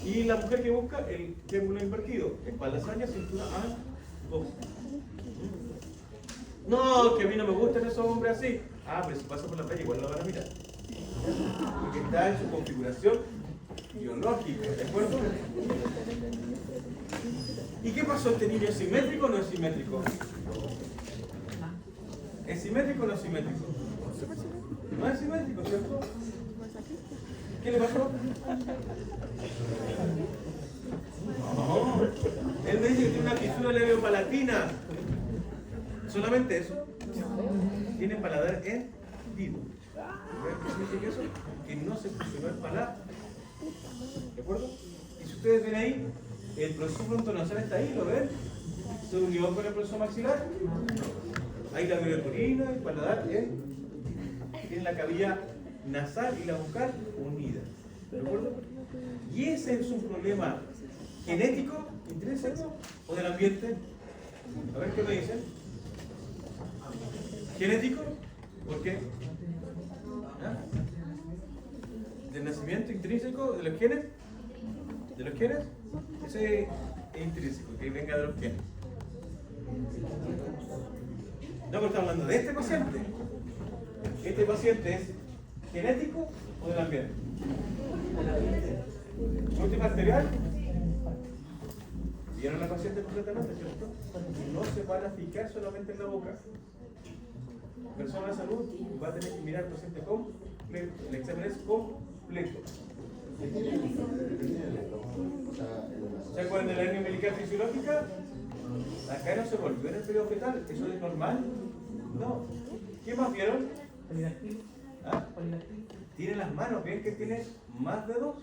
Y la mujer que busca el triángulo invertido, espaldas anchas, cintura angosta. No, que a mí no me gustan esos hombres así. Ah, pero si pasa por la calle igual lo van a mirar. Porque está en su configuración biológica, ¿de acuerdo? ¿Y qué pasó? ¿Este niño es simétrico o no es simétrico? ¿Es simétrico o no es simétrico? No es simétrico, ¿cierto? ¿Qué le pasó? No, él me dice que tiene una fisura labiopalatina. Solamente eso. Tiene paladar hendido. ¿Qué significa eso? Que no se fusionó el paladar. ¿De acuerdo? Y si ustedes ven ahí, el proceso frontonasal está ahí, ¿lo ven? Se unió con el proceso maxilar. Ahí la virocurina, el paladar, tiene la cavidad nasal y la bucal unidas. ¿De acuerdo? Y ese es un problema genético, intrínseco, o del ambiente. A ver qué me dicen. ¿Genético? ¿Por qué? ¿Ah? ¿Del nacimiento intrínseco? ¿De los genes? ¿De los genes? Ese es intrínseco, que venga de los genes. No, pero estamos hablando de este paciente. ¿Este paciente es genético o del ambiente? ¿Multifactorial? ¿Vieron a la paciente completamente, cierto? No se van a fijar solamente en la boca. Persona de salud va a tener que mirar al paciente completo. El examen es completo. ¿Se acuerdan de la hernia umbilical fisiológica? Acá no se volvió en el periodo fetal. ¿Eso es normal? No. ¿Qué más vieron? Polidactil. ¿Ah? Polidactil. Tiene las manos, ¿ven que tiene más dedos?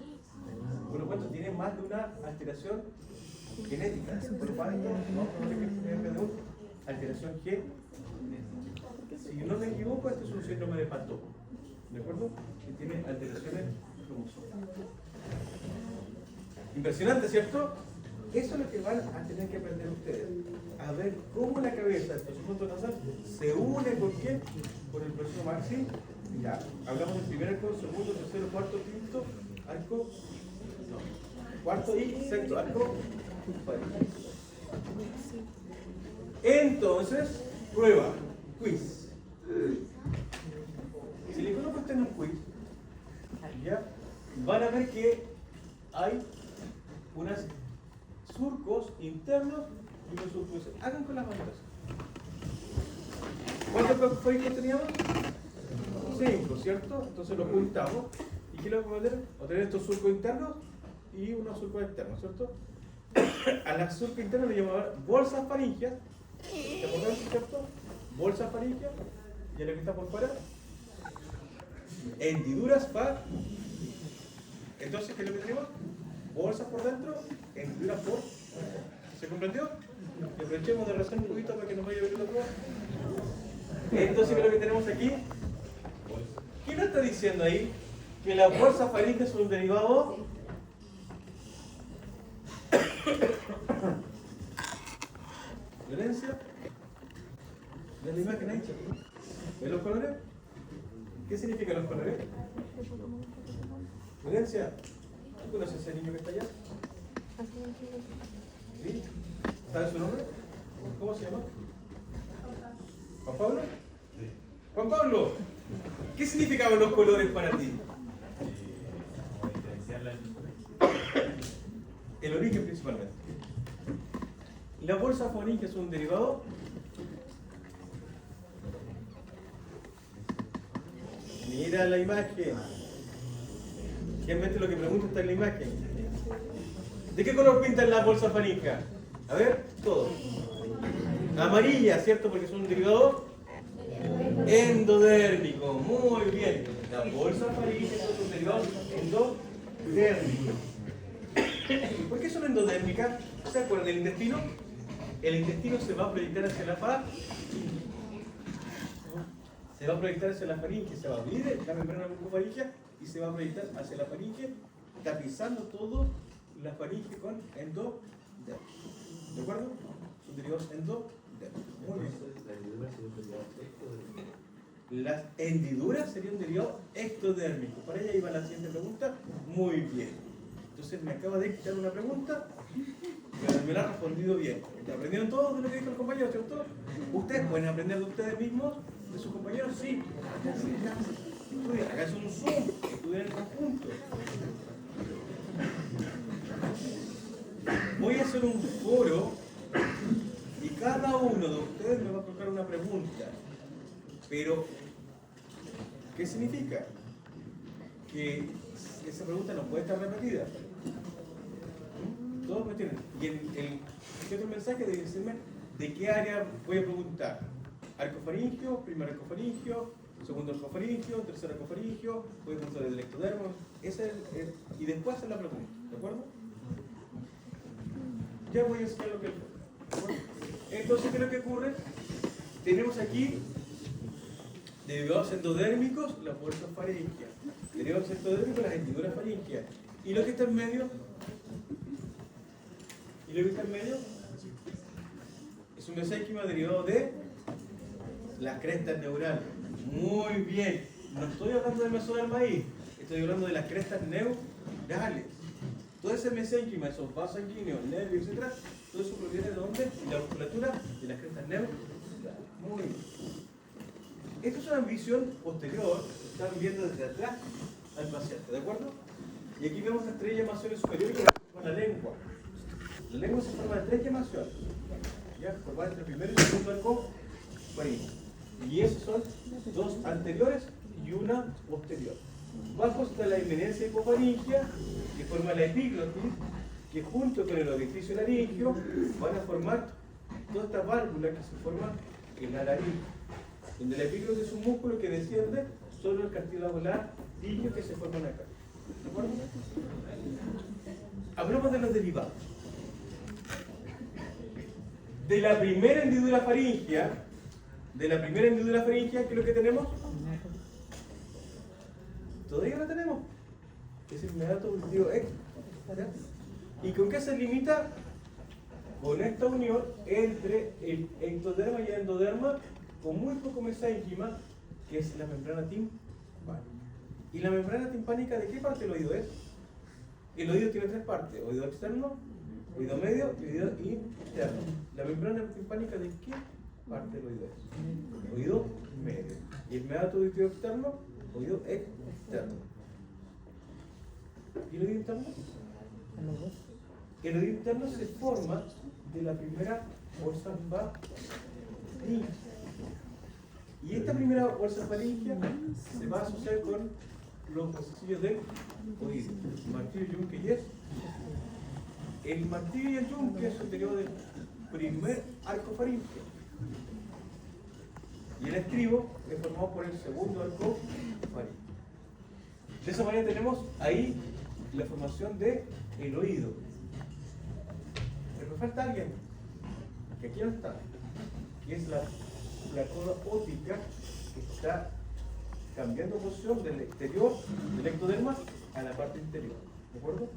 Por lo tanto, tiene más de una alteración genética. Por lo cual, no tiene que tener de una alteración genética. Si no me equivoco, este es un síndrome de Pato, ¿de acuerdo? Que tiene alteraciones cromosómicas. Impresionante, ¿cierto? Eso es lo que van a tener que aprender ustedes. A ver cómo la cabeza del proceso nasal se une con quién? Con el proceso maxi. Ya, hablamos del primer arco, segundo, tercero, cuarto, quinto, arco, no, cuarto y sexto arco. Entonces, prueba, quiz. Si les coloco esto en un quiz, ya van a ver que hay unos surcos internos y unos surcos incéricos. Hagan con las manos. ¿Cuántos faringos teníamos? 5, ¿cierto? Entonces los juntamos. ¿Y qué le vamos a meter? Vamos a tener estos surcos internos y unos surcos externos, ¿cierto? A las surcos internos le llamamos bolsas faringias. ¿Te acordás, cierto? Bolsas faringias. Y a lo que está por fuera, hendiduras para. Entonces, ¿qué es lo que tenemos? Bolsas por dentro, hendiduras por. ¿Se comprendió? Y aprovechemos de rezar un poquito para que nos vaya a ver la prueba. Entonces, ¿qué es lo que tenemos aquí? ¿Qué nos está diciendo ahí? Que las bolsas faringias son un derivado. Violencia. ¿Ves la imagen ahí, chico? ¿Ves los colores? ¿Qué significan los colores? Violencia. ¿Tú conoces a ese niño que está allá? ¿Sí? ¿Sabes su nombre? ¿Cómo se llama? ¿Juan Pablo? Juan Pablo, ¿qué significaban los colores para ti? El origen principalmente. ¿La bolsa faringia es un derivado? Mira la imagen. Realmente lo que pregunto está en la imagen. ¿De qué color pintan las bolsas faringias? A ver, todo. Amarilla, ¿cierto? Porque son un derivado endodérmico. Muy bien. Las bolsas faringias son un derivado endodérmico. ¿Por qué son endodérmicas? ¿Se acuerdan del intestino? El intestino se va a proyectar hacia la faringe. Se va a proyectar hacia la faringe, se va a abrir la membrana bucofaringea y se va a proyectar hacia la faringe, tapizando todo la faringe con endodermo. ¿De acuerdo? Son derivados endodérmicos. Muy bien. Las hendiduras serían un derivado ectodérmico. Para ella iba la siguiente pregunta. Muy bien. Entonces me acaba de quitar una pregunta, pero me la ha respondido bien. ¿Aprendieron todos de lo que dijo el compañero, cierto? ¿Ustedes pueden aprender de ustedes mismos? ¿De sus compañeros? Sí. Estudien, acá es un Zoom, estudien en conjunto. Voy a hacer un foro y cada uno de ustedes me va a colocar una pregunta. Pero, ¿qué significa? Que esa pregunta no puede estar repetida. Todos me tienen. Y el otro mensaje debe decirme de qué área voy a preguntar. Arcofaringio, primer arcofaringio, segundo arcofaringio, tercer arcofaringio, voy a preguntar del ectodermo, y después hacer la pregunta, ¿de acuerdo? Ya voy a enseñar lo que es. Entonces, ¿qué es lo que ocurre? Tenemos aquí derivados endodérmicos, las bolsas faringias. Derivados endodérmicos, las hendiduras faringias. ¿Y lo que está en medio? ¿Y lo que está en medio? Es un mesénquima derivado de las crestas neurales. Muy bien. No estoy hablando del mesoderma ahí. Estoy hablando de las crestas neurales. Todo ese mesénquima, esos vasos sanguíneos, nervios, etc., todo eso proviene de dónde? De la musculatura de las crestas neurales. Muy bien. Esto es una visión posterior. Están viendo desde atrás al paciente, ¿de acuerdo? Y aquí vemos las tres llamaciones superiores con la lengua. La lengua se forma de tres llamaciones. ¿Ya? Formada entre el primero y el segundo arco faríngeo. Y esos son dos anteriores y una posterior. Bajo está la eminencia hipofaringia, que forma la epiglotis, que junto con el orificio laringio van a formar toda esta válvula que se forma en la laringe. Donde la epiglotis es un músculo que desciende sobre el cartílago laringio que se forman acá. ¿De acuerdo? Hablamos de los derivados. De la primera hendidura faringea, ¿qué es lo que tenemos? Todavía no tenemos. Es el meato auditivo extra. ¿Y con qué se limita? Con esta unión entre el ectoderma y el endoderma, con muy poco mesénquima, que es la membrana timpánica. ¿Y la membrana timpánica de qué parte del oído es? El oído tiene tres partes: oído externo, oído medio y oído interno. ¿La membrana timpánica de qué parte del oído es? Oído medio. ¿Y el meato auditivo externo? Oído externo. ¿Y el oído interno? El oído interno se forma de la primera bolsa faríngea. Y esta primera bolsa faríngea se va a asociar con los huesecillos del oído, martillo, yunque y es. El martillo y el yunque es el periodo del primer arco faríngeo. Y el estribo es formado por el segundo arco faríngeo. De esa manera tenemos ahí la formación del oído. Pero me falta alguien, que aquí no está, que es la coda óptica, que está cambiando posición del exterior, del ectoderma, a la parte interior. ¿De acuerdo?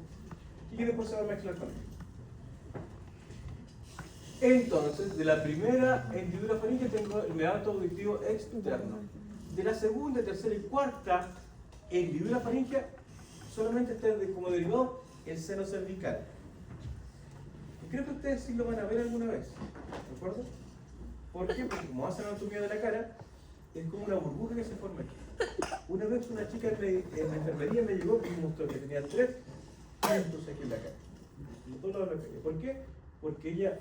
Y que después se va a mezclar con él. Entonces, de la primera hendidura faríngea tengo el meato auditivo externo. De la segunda, tercera y cuarta hendidura faríngea solamente está como derivado el seno cervical. Y creo que ustedes sí lo van a ver alguna vez. ¿De acuerdo? ¿Por qué? Porque como hacen anatomía de la cara, es como una burbuja que se forma aquí. Una vez una chica en la enfermería me llegó y me mostró que tenía 3 puntos aquí en la cara. En todos lados de la cara. ¿Por qué? Porque ella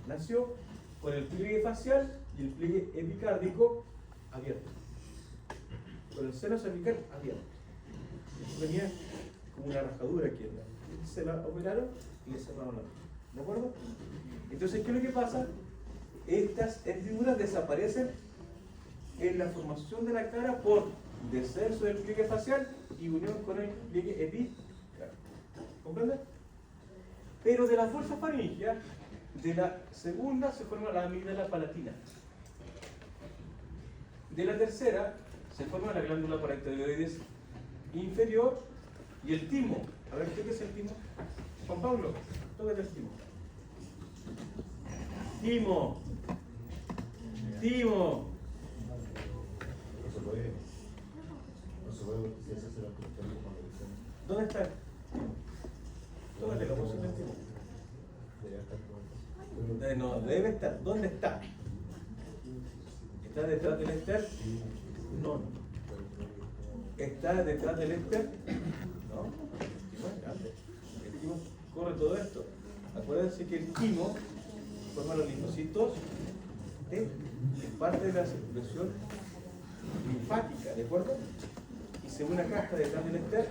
nació con el pliegue facial y el pliegue epicárdico abierto, con el seno cervical abierto. Esto tenía como una rajadura aquí en la. Se la operaron y le cerraron la boca. ¿De acuerdo? Entonces, ¿qué es lo que pasa? Estas hendiduras desaparecen en la formación de la cara por descenso del pliegue facial y unión con el pliegue epicárdico. ¿Comprende? Pero de la bolsa faríngea, de la segunda se forma la amígdala palatina. De la tercera se forma la glándula paractiloides inferior y el timo. A ver, ¿qué es el timo? Juan Pablo, tócate el timo. Timo. Timo. ¿Dónde está? Tócate la posición del timo. No, debe estar. ¿Dónde está? ¿Está detrás del éster? No. ¿Está detrás del éster? No. El timo corre todo esto. Acuérdense que el timo forma los linfocitos de parte de la circulación linfática, ¿de acuerdo? Y según acá está detrás del éster,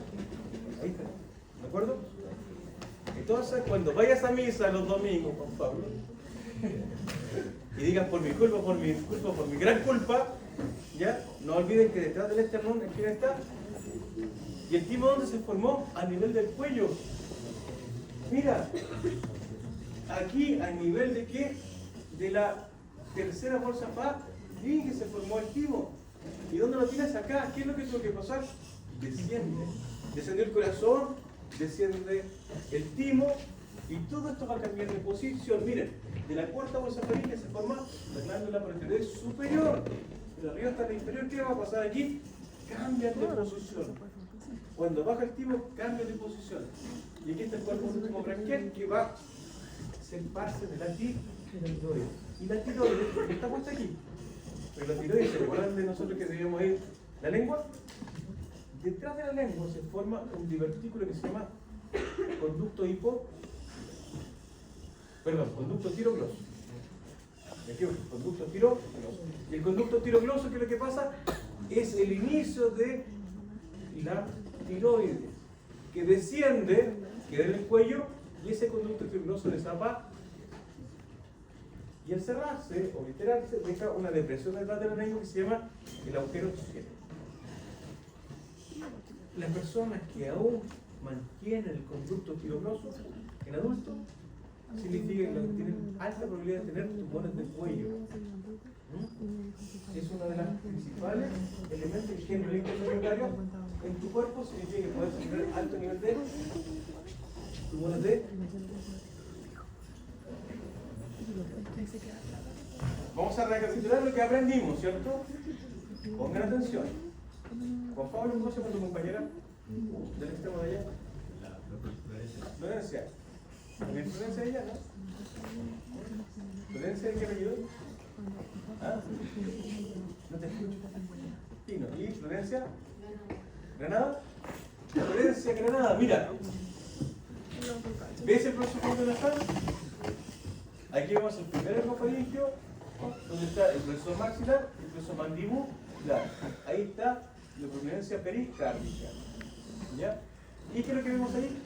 ahí está. ¿De acuerdo? Entonces, cuando vayas a misa los domingos, Juan Pablo, y digas por mi culpa, por mi gran culpa, ya, no olviden que detrás del esternón, ¿quién está? ¿Y el timo dónde se formó? A nivel del cuello. Mira, aquí a nivel de qué? De la tercera bolsa faríngea que se formó el timo. ¿Y dónde lo tienes acá? ¿Qué es lo que tuvo que pasar? Desciende. Descendió el corazón, desciende el timo y todo esto va a cambiar de posición. Miren, de la cuarta bolsa faríngea se forma la glándula paractiloides superior. De arriba hasta la inferior, ¿qué va a pasar aquí? Cambian de posición. Cuando baja el timo, cambia de posición. Y aquí está el cuerpo último branquial que va a ser parte de la tiroides. Y la tiroides está puesta aquí. Pero la tiroides, ¿se recuerdan de nosotros que teníamos ahí la lengua? Detrás de la lengua se forma un divertículo que se llama conducto tirogloso. Me equivoco, conducto tirogloso. Y el conducto tirogloso, ¿qué es lo que pasa? Es el inicio de la tiroides, que desciende, queda en el cuello, y ese conducto tirogloso desapa. Y al cerrarse o literarse, deja una depresión detrás de la lengua que se llama el agujero 7. Las personas que aún mantienen el conducto tirogloso en adultos significa que tienen alta probabilidad de tener tumores de cuello. Es uno de los principales elementos que tiene el intermediario en tu cuerpo, significa que puedes tener alto nivel de tumores de. Vamos a recapitular lo que aprendimos, ¿cierto? Pongan atención. Juan Pablo, ¿cómo se llama tu compañera? Del extremo de allá. Florencia. ¿También Florencia ella, no? ¿Florencia de qué apellido? ¿Ah? No te escucho. Pino. ¿Y Florencia? ¿Granada? Florencia Granada, mira. ¿Ves el proceso nasal? Aquí vemos el primer ecofaringio, donde está el proceso maxilar y el proceso mandibular. Ahí está la prominencia pericárdica. ¿Ya? ¿Y qué es lo que vemos ahí?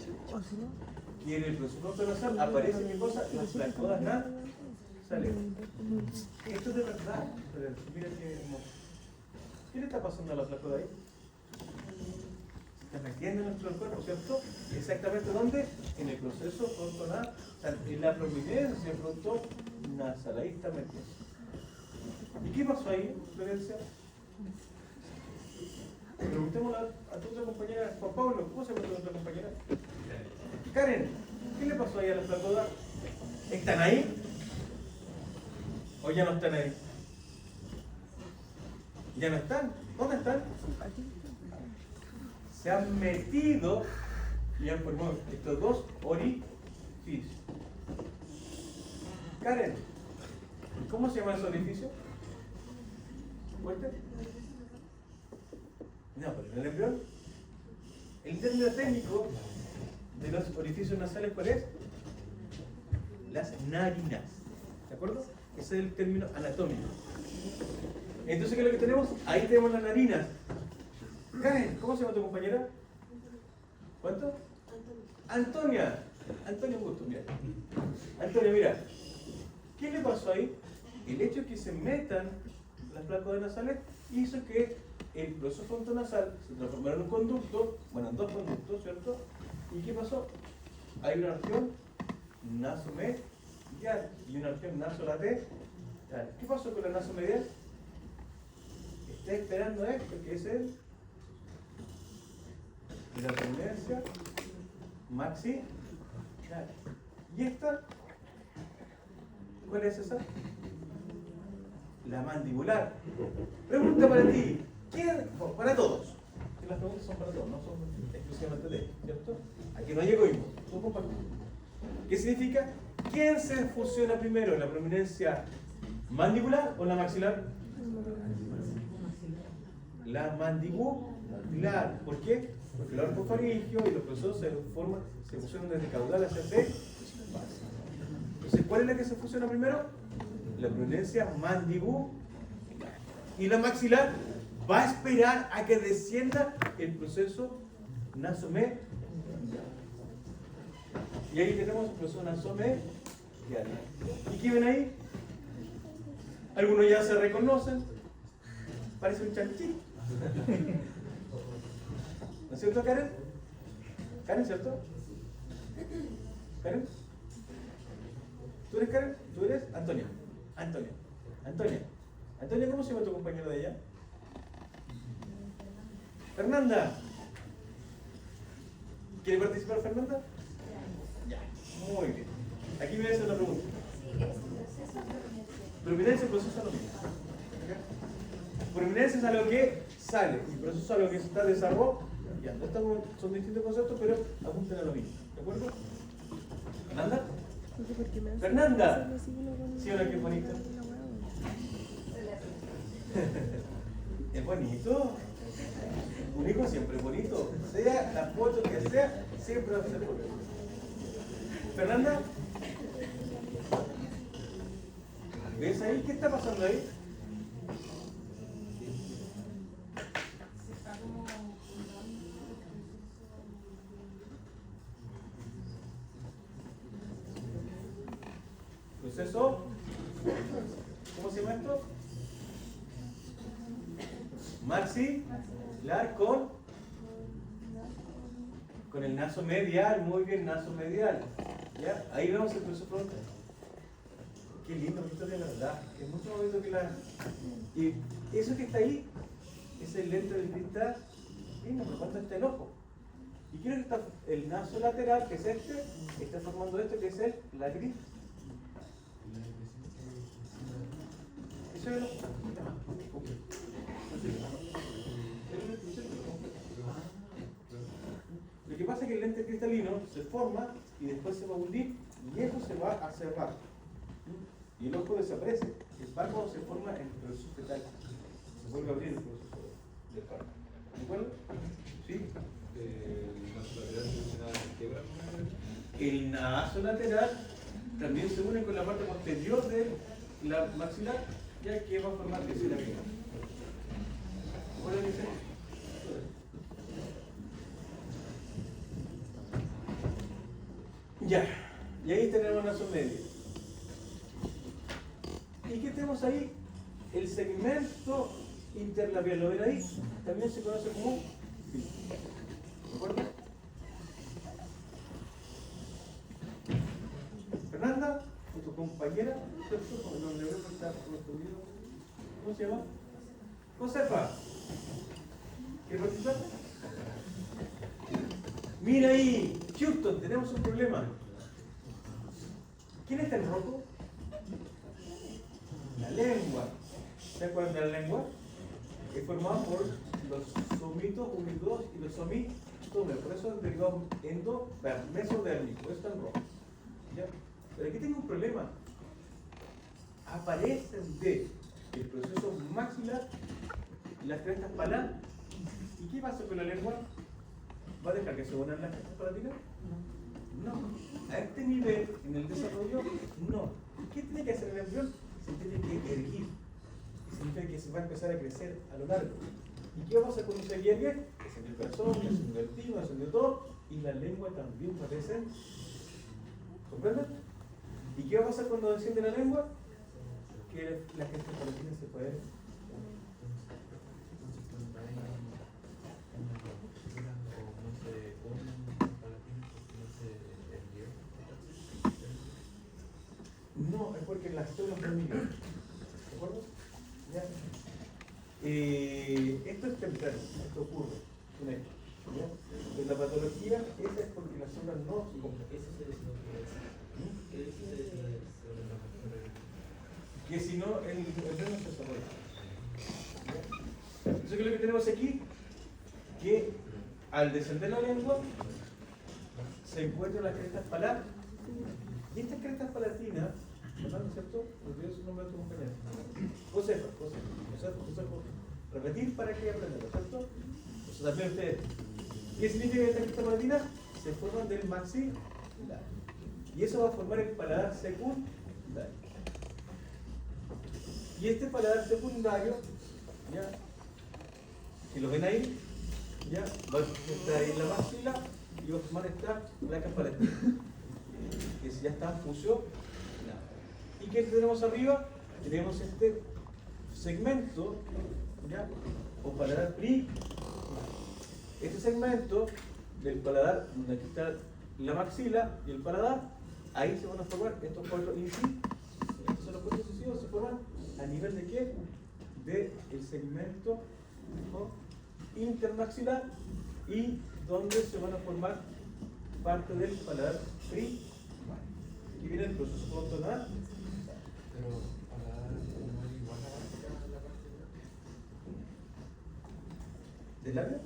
Que en el proceso frontonasal aparece mi cosa, las placodas nasales. Esto es de verdad. Mira qué hermoso. ¿Qué le está pasando a la placoda ahí? Se está metiendo en nuestro cuerpo, ¿cierto? Exactamente ¿dónde? En el proceso frontonasal, en la prominencia frontonasal. Ahí está metiendo. ¿Y qué pasó ahí, Florencia? Preguntémosle a tu otra compañera, Juan Pablo, ¿cómo se llama tu otra compañera? Karen, ¿qué le pasó ahí a la placoda? ¿Están ahí? ¿O ya no están ahí? ¿Ya no están? ¿Dónde están? Se han metido y han formado estos dos orificios. Karen, ¿cómo se llama ese orificio? ¿Fuerte? No, pero en el embrión, el término técnico de los orificios nasales, ¿cuál es? Las narinas. ¿De acuerdo? Ese es el término anatómico. Entonces, ¿qué es lo que tenemos? Ahí tenemos las narinas. Karen, ¿cómo se llama tu compañera? ¿Cuánto? Antonia. Antonia, un gusto, mira. Antonia, mira. ¿Qué le pasó ahí? El hecho de que se metan las placodas nasales hizo que el proceso frontonasal se transformara en un conducto, bueno, en dos conductos, ¿cierto? ¿Y qué pasó? Hay una región nasomedial y una región nasolateral. ¿Qué pasó con la nasomedial? Está esperando esto, que es la tendencia maxilar. ¿Y esta? ¿Cuál es esa? La mandibular. Pregunta para ti. ¿Quién? Para todos. Que las preguntas son para todos, no son exclusivamente de ellos, ¿cierto? Aquí no hay egoísmo, son compartidos. ¿Qué significa? ¿Quién se fusiona primero, la prominencia mandibular o la maxilar? La mandibular. ¿Por qué? Porque el arco faríngeo y los procesos se fusionan desde caudal hacia base. Entonces, ¿cuál es la que se fusiona primero? La prominencia mandibular. Y la maxilar va a esperar a que descienda el proceso nasomedial. Y ahí tenemos el proceso nasomedial. ¿Y qué ven ahí? Algunos ya se reconocen. Parece un chanchito. ¿No es cierto, Karen? ¿Karen, cierto? ¿Karen? ¿Tú eres Karen? ¿Tú eres Antonia? Antonia. Antonia. Antonia, ¿cómo se llama tu compañero de ella? Fernanda. ¿Quiere participar Fernanda? Ya. Muy bien. Aquí me voy a hacer una pregunta. Sí, es proceso prominencia. Prominencia y proceso es lo mismo. Prominencia es algo que sale y proceso es algo que se está desarrollando. Son distintos conceptos, pero apuntan a lo mismo. ¿De acuerdo? ¿Fernanda? Fernanda. ¿Sí o no? Qué bonito. Es bonito. Un hijo siempre es bonito. Sea la foto que sea, siempre va a ser bonito. Fernanda. ¿Ves ahí? ¿Qué está pasando ahí? Proceso. ¿Cómo se llama esto? Maxilar con el naso medial, muy bien, naso medial. ¿Ya? Ahí vemos el proceso frontal. Qué lindo, de verdad. Es mucho más bonito que la. Y eso que está ahí es el lente del cristal. Mira, por cuánto está el ojo. Y quiero que está el naso lateral, que es este, está formando esto, que es el lagrimal. Eso es el ojo. Lo que pasa es que el lente cristalino se forma y después se va a hundir y eso se va a cerrar. Y el ojo desaparece. El párpado se forma en el proceso fetal. Se vuelve a abrir el proceso del párpado. ¿De acuerdo? ¿Sí? El naso lateral también se unen con la parte posterior de la maxilar, ya que va a formar tercera vena. ¿Recuerdan ese? Ya, y ahí tenemos la media. ¿Y qué tenemos ahí? El segmento interlabial, ¿lo ven ahí? También se conoce como filo. ¿De acuerdo? Fernanda, tu compañera, ¿cómo se llama? Josefa. ¿Quieres participar? Mira ahí, Houston, tenemos un problema. ¿Quién está en rojo? La lengua. ¿Se acuerdan de la lengua? Es formada por los somitos unidos y los somitos. Por eso es derivado mesodérmico. Por eso está en rojo. ¿Ya? Pero aquí tengo un problema. Aparecen de el proceso maxilar las crestas palanas. ¿Y qué pasa con la lengua? ¿Va a dejar que se unan las crestas palatinas? No. A este nivel, en el desarrollo, no. ¿Qué tiene que hacer el embrión? Se tiene que erguir. Significa que se va a empezar a crecer a lo largo. ¿Y qué va a hacer cuando se hiergue? Descendió el corazón, descendió el timo, descendió todo, y la lengua también parece. ¿Comprenden? ¿Y qué va a pasar cuando desciende la lengua? Que las crestas palatinas se pueden. No, es porque las células no migran. ¿De acuerdo? ¿Ya? Esto es temprano, esto ocurre, es un hecho. ¿Ya? En la patología, esa es porque las células no se completan. Que si no, el no se desarrolla. Entonces, ¿qué es lo que tenemos aquí? Que al descender la lengua se encuentran las crestas palatinas. Y estas crestas palatinas, ¿no es cierto? Olvidé su nombre de tu compañero. Josefa. Repetir para que aprendan, ¿no es cierto? Eso también ustedes. ¿Qué significa esta cresta palatina? Se forman del maxilar. Y eso va a formar el paladar secundario. Y este paladar secundario, ya, si lo ven ahí, ya, va a estar ahí en la maxila y va a formar esta placa palatina. Que si ya está en fusión. ¿Y qué tenemos arriba? Tenemos este segmento, ¿ya? O paladar primario. Este segmento del paladar, donde aquí está la maxila y el paladar, ahí se van a formar estos cuatro incisivos. Estos son los cuatro incisivos, se forman a nivel de qué? Del segmento, ¿no?, intermaxilar, y donde se van a formar parte del paladar primario. Aquí viene el proceso frontonasal. Pero para no es igual a la parte ¿Del labio?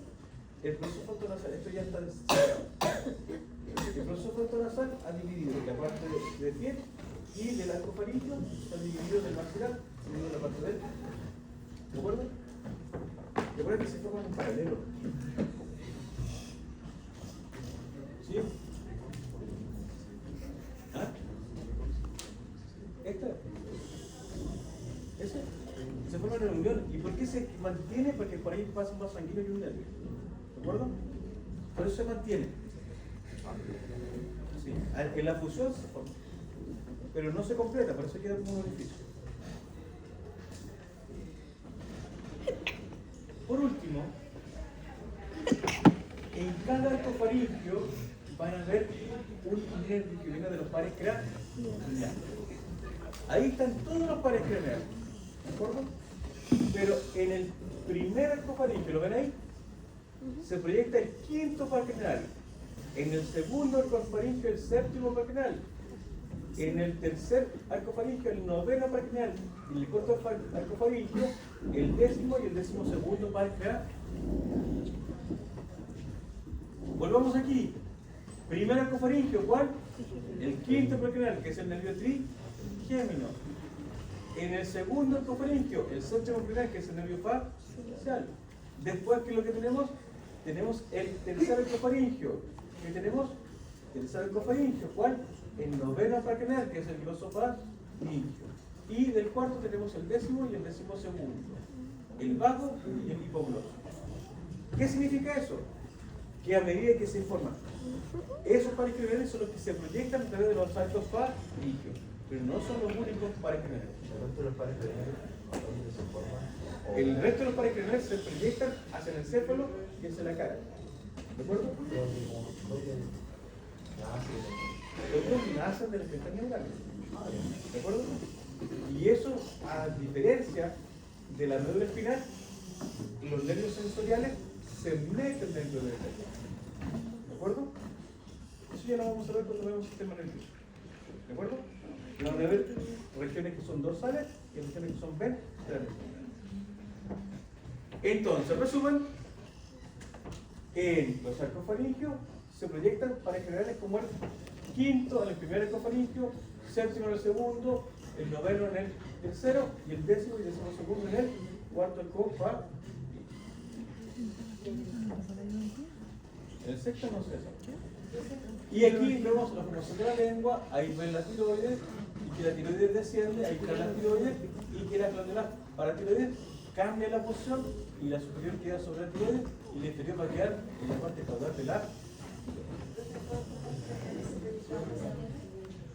El proceso frontonasal, esto ya está. El proceso frontonasal ha dividido la parte de piel y del arcofaringio, está dividido del maxilar, dividido la parte del. ¿De acuerdo? Recuerden que se forman en paralelo. ¿Sí? ¿Ah? ¿Esta? ¿Ese? Se forman en unión. ¿Y por qué se mantiene? Porque por ahí pasa un vaso sanguíneo y un nervio. ¿De acuerdo? Por eso se mantiene. Sí. En la fusión se forma. Pero no se completa, por eso queda como un orificio. Por último, en cada arcofaringio van a ver un nervio que viene de los pares craneales. Ahí están todos los pares craneales, ¿de acuerdo? Pero en el primer arcofaringio, ¿lo ven ahí? Se proyecta el quinto par craneal. En el segundo arcofaringio, el séptimo par craneal. En el tercer arcofaringio, el noveno par craneal. Y en el cuarto arcofaringio, el décimo y el 12º par craneal. Volvamos aquí. Primer arcofaringio, ¿cuál? El quinto par craneal, que es el nervio trigémino. En el segundo arcofaringio, el séptimo par craneal, que es el nervio facial. Después, ¿qué es lo que tenemos? Tenemos el tercer arcofaringio. ¿Qué tenemos? Tercer arcofaringio, ¿cuál? el noveno paracraneal, que es el glosofaringio. Y del cuarto tenemos el décimo y el decimosegundo. El vago y el hipogloso. ¿Qué significa eso? Que a medida que se informa, esos paracraneales son los que se proyectan a través de los saltos faringios, pero no son los únicos paracraneales. El resto de los paracraneales se proyectan hacia el encéfalo y hacia la cara. ¿De acuerdo? Otros nacen de las pestañas neurales. ¿De acuerdo? Y eso, a diferencia de la médula espinal, los nervios sensoriales se meten dentro del cerebro. ¿De acuerdo? Eso ya lo vamos a ver cuando veamos el sistema nervioso. ¿De acuerdo? Y vamos a ver regiones que son dorsales y regiones que son ventrales. Entonces, resumen, en los sarcofaringios se proyectan paracraneales como el quinto en el primer ecofaringio, séptimo en el segundo, el noveno en el tercero y el décimo y decimosegundo en el cuarto ecofaringio. En el sexto no sé eso. Y aquí vemos la formación de la lengua, ahí ven la tiroides, y que la tiroides desciende, ahí está la tiroides, y que la glándula paratiroides cambia la posición, y la superior queda sobre la tiroides, y la inferior va a quedar en la parte caudal de la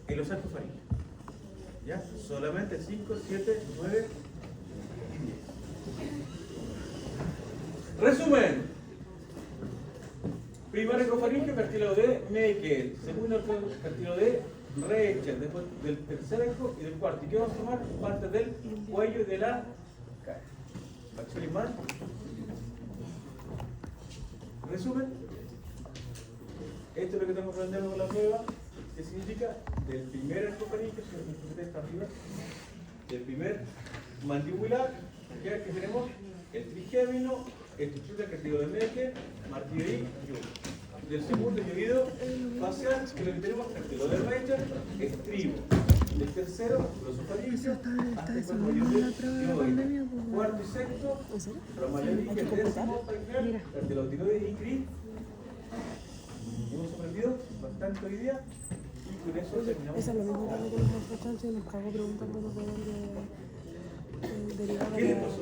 en los sarcofaringios. ¿Ya? Solamente 5, 7, 9 y 10. Resumen. Primer ecofaringio, cartílago de Meckel. Segundo cartílago de Rechel. Después del tercer eco y del cuarto. ¿Y qué vamos a tomar? Parte del cuello y de la cara. Maxilar. Resumen. Esto es lo que tenemos que aprender con la prueba. ¿Qué significa? Del primer ecofaringio, si está arriba, del primer mandibular, que tenemos el trigémino, estructura del cartílago de Meckel, martillo y yugo. Del segundo el oído facial, que lo que tenemos cartílago de Rechel, estribo. Del tercero, los ofaringios, hasta el cuerpo de tiroides. Cuarto y sexto, promaleuris, el décimo, cartílago tiroides y cri. Hemos aprendido bastante hoy día y con eso terminamos. Eso es lo mismo que nos hemos hecho y nos cago preguntando por dónde derivar. ¿Qué le pasó?